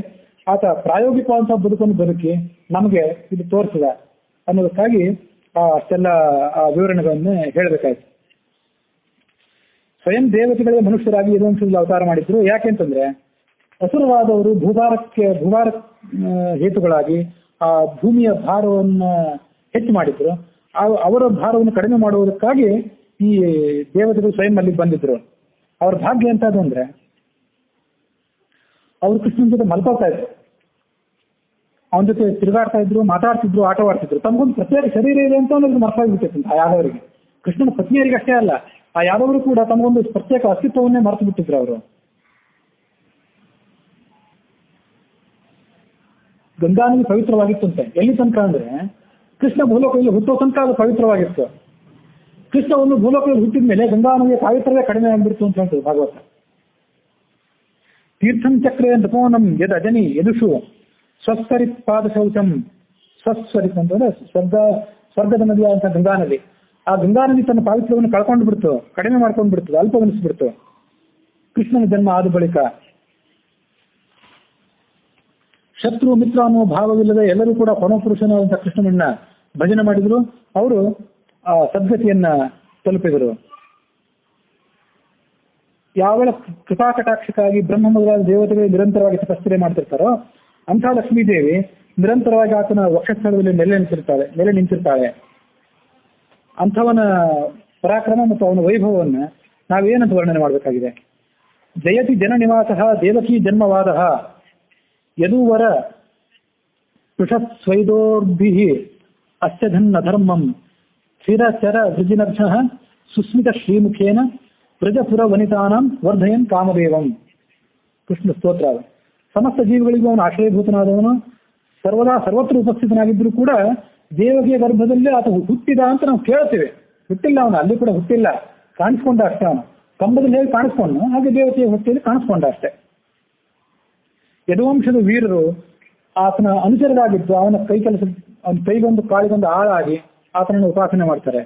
ಆತ ಪ್ರಾಯೋಗಿಕವಾದಂತಹ ಬದುಕನ್ನು ಬದುಕಿ ನಮಗೆ ಇದು ತೋರಿಸಿದ ಅನ್ನೋದಕ್ಕಾಗಿ ಅಷ್ಟೆಲ್ಲ ವಿವರಣೆಗಳನ್ನು ಹೇಳಬೇಕಾಯ್ತು. ಸ್ವಯಂ ದೇವತೆಗಳೇ ಮನುಷ್ಯರಾಗಿ ಇದೊಂದು ಅವತಾರ ಮಾಡಿದ್ರು. ಯಾಕೆಂತಂದ್ರೆ ಅಸುರವಾದವರು ಭೂಭಾರ ಹೇತುಗಳಾಗಿ ಆ ಭೂಮಿಯ ಭಾರವನ್ನು ಹೆಚ್ಚು ಮಾಡಿದ್ರು. ಅವರ ಭಾರವನ್ನು ಕಡಿಮೆ ಮಾಡುವುದಕ್ಕಾಗಿ ಈ ದೇವತೆಗಳು ಸ್ವಯಂ ಅಲ್ಲಿ ಬಂದಿದ್ರು. ಅವ್ರ ಭಾಗ್ಯ ಎಂತದ್ದು ಅಂದ್ರೆ ಅವರು ಕೃಷ್ಣನ ಜೊತೆ ಮಲ್ಕೊಳ್ತಾ ಇದ್ರು, ಅವನ ಜೊತೆ ತಿರುಗಾಡ್ತಾ ಇದ್ರು, ಮಾತಾಡ್ತಿದ್ರು, ಆಟವಾಡ್ತಿದ್ರು. ತಮಗೊಂದು ಪ್ರತ್ಯೇಕ ಶರೀರ ಇದೆ ಅಂತ ಅನ್ನೋದು ಮರೆತಾಗ್ಬಿಟ್ಟಿತ್ತು ಆ ಯಾದವರಿಗೆ. ಕೃಷ್ಣನ ಪತ್ನಿಯರಿಗೆ ಅಷ್ಟೇ ಅಲ್ಲ, ಆ ಯಾದವರು ಕೂಡ ತಮಗೊಂದು ಪ್ರತ್ಯೇಕ ಅಸ್ತಿತ್ವವನ್ನೇ ಮರೆತು ಬಿಟ್ಟಿದ್ರು ಅವರು. ಗಂಗಾ ನದಿ ಪವಿತ್ರವಾಗಿತ್ತಂತೆ. ಎಲ್ಲಿ ತನಕ ಅಂದ್ರೆ ಕೃಷ್ಣ ಭೂಲೋಕದಲ್ಲಿ ಹುಟ್ಟೋ ತನಕ ಅದು ಪವಿತ್ರವಾಗಿತ್ತು. ಕೃಷ್ಣ ಒಂದು ಭೂಲೋಕದಲ್ಲಿ ಹುಟ್ಟಿದ ಮೇಲೆ ಗಂಗಾ ನದಿಯ ಪಾವಿತ್ರವೇ ಕಡಿಮೆ ಆಗ್ಬಿಡ್ತು ಅಂತ ಹೇಳ್ತದೆ ಭಾಗವತ. ತೀರ್ಥಂ ಚಕ್ರೇ ನಪೋನಂ ಯದ್ ಅಜನಿ ಯದುಷು ಸ್ವಸ್ವರಿತ್ ಪಾದ ಶೌಚಂ. ಸ್ವಸ್ವರಿತ್ ಅಂತಂದ್ರೆ ಸ್ವರ್ಗದ ನದಿಯ ಅಂತ ಗಂಗಾ ನದಿ. ಆ ಗಂಗಾ ನದಿ ತನ್ನ ಪಾವಿತ್ರವನ್ನು ಕಳ್ಕೊಂಡು ಬಿಡ್ತು, ಕಡಿಮೆ ಮಾಡ್ಕೊಂಡು ಬಿಡ್ತು, ಅಲ್ಪಗಣಿಸ್ಬಿಡ್ತು ಕೃಷ್ಣನ ಜನ್ಮ ಆದ ಬಳಿಕ. ಶತ್ರು ಮಿತ್ರ ಅನ್ನುವ ಭಾವವಿಲ್ಲದೆ ಎಲ್ಲರೂ ಕೂಡ ಪರಮಪುರುಷನಾದಂಥ ಕೃಷ್ಣನನ್ನ ಭಜನೆ ಮಾಡಿದ್ರು. ಅವರು ಆ ಸದ್ಗತಿಯನ್ನ ತಲುಪಿದರು. ಯಾವೆಲ್ಲ ಕೃಪಾಕಟಾಕ್ಷಕ್ಕಾಗಿ ಬ್ರಹ್ಮ ಮೊದಲಾದ ದೇವತೆಗಳು ನಿರಂತರವಾಗಿ ತಪಸ್ಸರೆ ಮಾಡ್ತಿರ್ತಾರೋ ಅಂಥ ಲಕ್ಷ್ಮೀದೇವಿ ನಿರಂತರವಾಗಿ ಆತನ ವಕ್ಷಸ್ಥಳದಲ್ಲಿ ನೆಲೆ ನಿಂತಿರ್ತಾಳೆ. ಅಂಥವನ ಪರಾಕ್ರಮ ಮತ್ತು ಅವನ ವೈಭವವನ್ನು ನಾವೇನಂತ ವರ್ಣನೆ ಮಾಡಬೇಕಾಗಿದೆ. ಜಯತಿ ಜನ ನಿವಾಸ ದೇವಕಿ ಜನ್ಮವಾದ ಯದೂವರ ಪೃಷಸ್ವೈದೋರ್ಭಿ ಅಸ್ಯಧನ್ನ ಧರ್ಮಂ ಸ್ಥಿರಚರ ವೃಜಿನಭ್ಯ ಸುಸ್ಮಿತ ಶ್ರೀಮುಖೇನ ಪ್ರಜಪುರ ವನಿತಾನಾಂ ವರ್ಧಯನ್ ಕಾಮದೇವಂ. ಕೃಷ್ಣ ಸ್ತೋತ್ರ. ಸಮಸ್ತ ಜೀವಿಗಳಿಗೂ ಅವನು ಆಶ್ರಯಭೂತನಾದವನು, ಸರ್ವದಾ ಸರ್ವತ್ರ ಉಪಸ್ಥಿತನಾಗಿದ್ದರೂ ಕೂಡ ದೇವಕಿಯ ಗರ್ಭದಲ್ಲಿ ಆತ ಹುಟ್ಟಿದ ಅಂತ ನಾವು ಕೇಳ್ತೇವೆ. ಹುಟ್ಟಿಲ್ಲ ಅವನು, ಅಲ್ಲಿ ಕೂಡ ಹುಟ್ಟಿಲ್ಲ, ಕಾಣಿಸ್ಕೊಂಡ ಅಷ್ಟೇ. ಅವನು ಕಂಬದಲ್ಲಿ ಹೇಗೆ ಕಾಣಿಸ್ಕೊಂಡು ಹಾಗೆ ದೇವತೆಯ ಹೊಟ್ಟೆಯಲ್ಲಿ ಕಾಣಿಸ್ಕೊಂಡ ಅಷ್ಟೇ. ಯದುವಂಶದ ವೀರರು ಆತನ ಅನುಚರರಾಗಿದ್ದು ಅವನ ಕೈಗೊಂದು ಕಾಳಿಗೊಂದು ಆಳಾಗಿ ಆತನನ್ನು ಉಪಾಸನೆ ಮಾಡ್ತಾರೆ.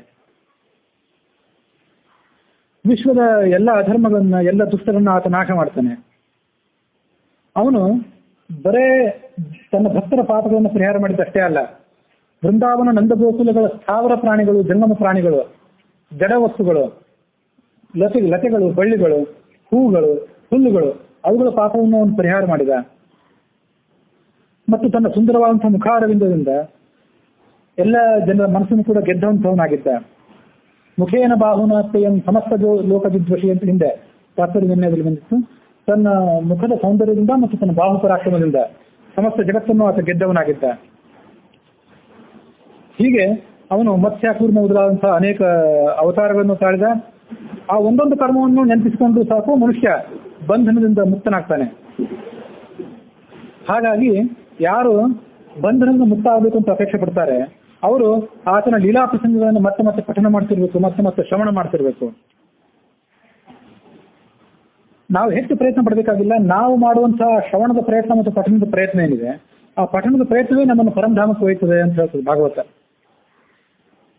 ವಿಶ್ವದ ಎಲ್ಲ ಅಧರ್ಮಗಳನ್ನ, ಎಲ್ಲ ದುಷ್ಟರನ್ನ ಆತ ನಾಶ ಮಾಡ್ತಾನೆ. ಅವನು ಬರೇ ತನ್ನ ಭಕ್ತರ ಪಾಪಗಳನ್ನು ಪರಿಹಾರ ಮಾಡಿದ್ದಷ್ಟೇ ಅಲ್ಲ, ಬೃಂದಾವನ ನಂದಗೋಕುಲಗಳ ಸ್ಥಾವರ ಪ್ರಾಣಿಗಳು, ಜಂಗಮ ಪ್ರಾಣಿಗಳು, ಜಡ ವಸ್ತುಗಳು, ಲತೆಗಳು, ಬಳ್ಳಿಗಳು, ಹೂಗಳು, ಹುಲ್ಲುಗಳು, ಅವುಗಳ ಪಾಪವನ್ನು ಅವನು ಪರಿಹಾರ ಮಾಡಿದ. ಮತ್ತು ತನ್ನ ಸುಂದರವಾದಂತಹ ಮುಖಾರವಿಂದದಿಂದ ಎಲ್ಲ ಜನರ ಮನಸ್ಸನ್ನು ಕೂಡ ಗೆದ್ದಂಥವನಾಗಿದ್ದ. ಮುಖೇನ ಬಾಹುನಾತ್ಯಂ ಸಮಸ್ತ ಲೋಕವಿದ್ವಷಿ ಅಂತ ಹಿಂದೆ ತಾತ್ಪರ್ಯ ನಿರ್ಣಯದಲ್ಲಿ ಬಂದಿತ್ತು. ತನ್ನ ಮುಖದ ಸೌಂದರ್ಯದಿಂದ ಮತ್ತು ತನ್ನ ಬಾಹು ಪರಾಕ್ರಮದಿಂದ ಸಮಸ್ತ ಜಗತ್ತನ್ನು ಆತ ಗೆದ್ದವನಾಗಿದ್ದ. ಹೀಗೆ ಅವನು ಮತ್ಸ್ಯಾಕೂರ್ಮ ಮೊದಲಾದಂತಹ ಅನೇಕ ಅವತಾರಗಳನ್ನು ತಾಳಿದ. ಆ ಒಂದೊಂದು ಕರ್ಮವನ್ನು ನೆನಪಿಸಿಕೊಂಡು ಸಾಕು ಮನುಷ್ಯ ಬಂಧನದಿಂದ ಮುಕ್ತನಾಗ್ತಾನೆ. ಹಾಗಾಗಿ ಯಾರು ಬಂಧನದಿಂದ ಮುಕ್ತ ಆಗಬೇಕು ಅಂತ ಅಪೇಕ್ಷೆ ಪಡ್ತಾರೆ ಅವರು ಆತನ ಲೀಲಾ ಪ್ರಸಂಗಗಳನ್ನು ಮತ್ತೆ ಮತ್ತೆ ಪಠನ ಮಾಡ್ತಿರ್ಬೇಕು, ಮತ್ತೆ ಮತ್ತೆ ಶ್ರವಣ ಮಾಡ್ತಿರ್ಬೇಕು. ನಾವು ಹೆಚ್ಚು ಪ್ರಯತ್ನ ಪಡಬೇಕಾಗಿಲ್ಲ. ನಾವು ಮಾಡುವಂತಹ ಶ್ರವಣದ ಪ್ರಯತ್ನ ಮತ್ತು ಪಠಣದ ಪ್ರಯತ್ನ ಏನಿದೆ, ಆ ಪಠಣದ ಪ್ರಯತ್ನವೇ ನಮ್ಮನ್ನು ಪರಂಧಾಮಕ್ಕೆ ಒಯ್ಯುತ್ತದೆ ಅಂತ ಹೇಳ್ತದೆ ಭಾಗವತ.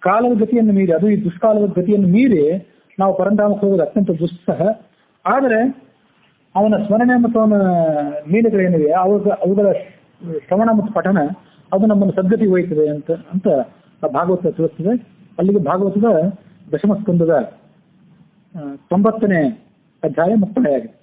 ಕಾಲದ ಗತಿಯನ್ನು ಮೀರಿ, ಅದು ಈ ದುಷ್ಕಾಲದ ಗತಿಯನ್ನು ಮೀರಿ ನಾವು ಪರಂಧಾಮಕ್ಕೆ ಹೋಗೋದು ಅತ್ಯಂತ ದುಸ್ಸಹ. ಆದರೆ ಅವನ ಸ್ಮರಣೆ ಮತ್ತು ಅವನ ಲೀಲೆಗಳೇನಿವೆ ಅವುಗಳ ಶ್ರವಣ ಮತ್ತು ಪಠನ ಅದು ನಮ್ಮನ್ನು ಸದ್ಗತಿ ಒಯ್ಯುತ್ತದೆ ಅಂತ ಭಾಗವತ ತಿಳಿಸ್ತದೆ. ಅಲ್ಲಿಗೆ ಭಾಗವತದ ದಶಮ ಸ್ಕಂದದ 90ನೇ ಅಧ್ಯಾಯ ಮುಕ್ತಾಯ ಆಗಿದೆ.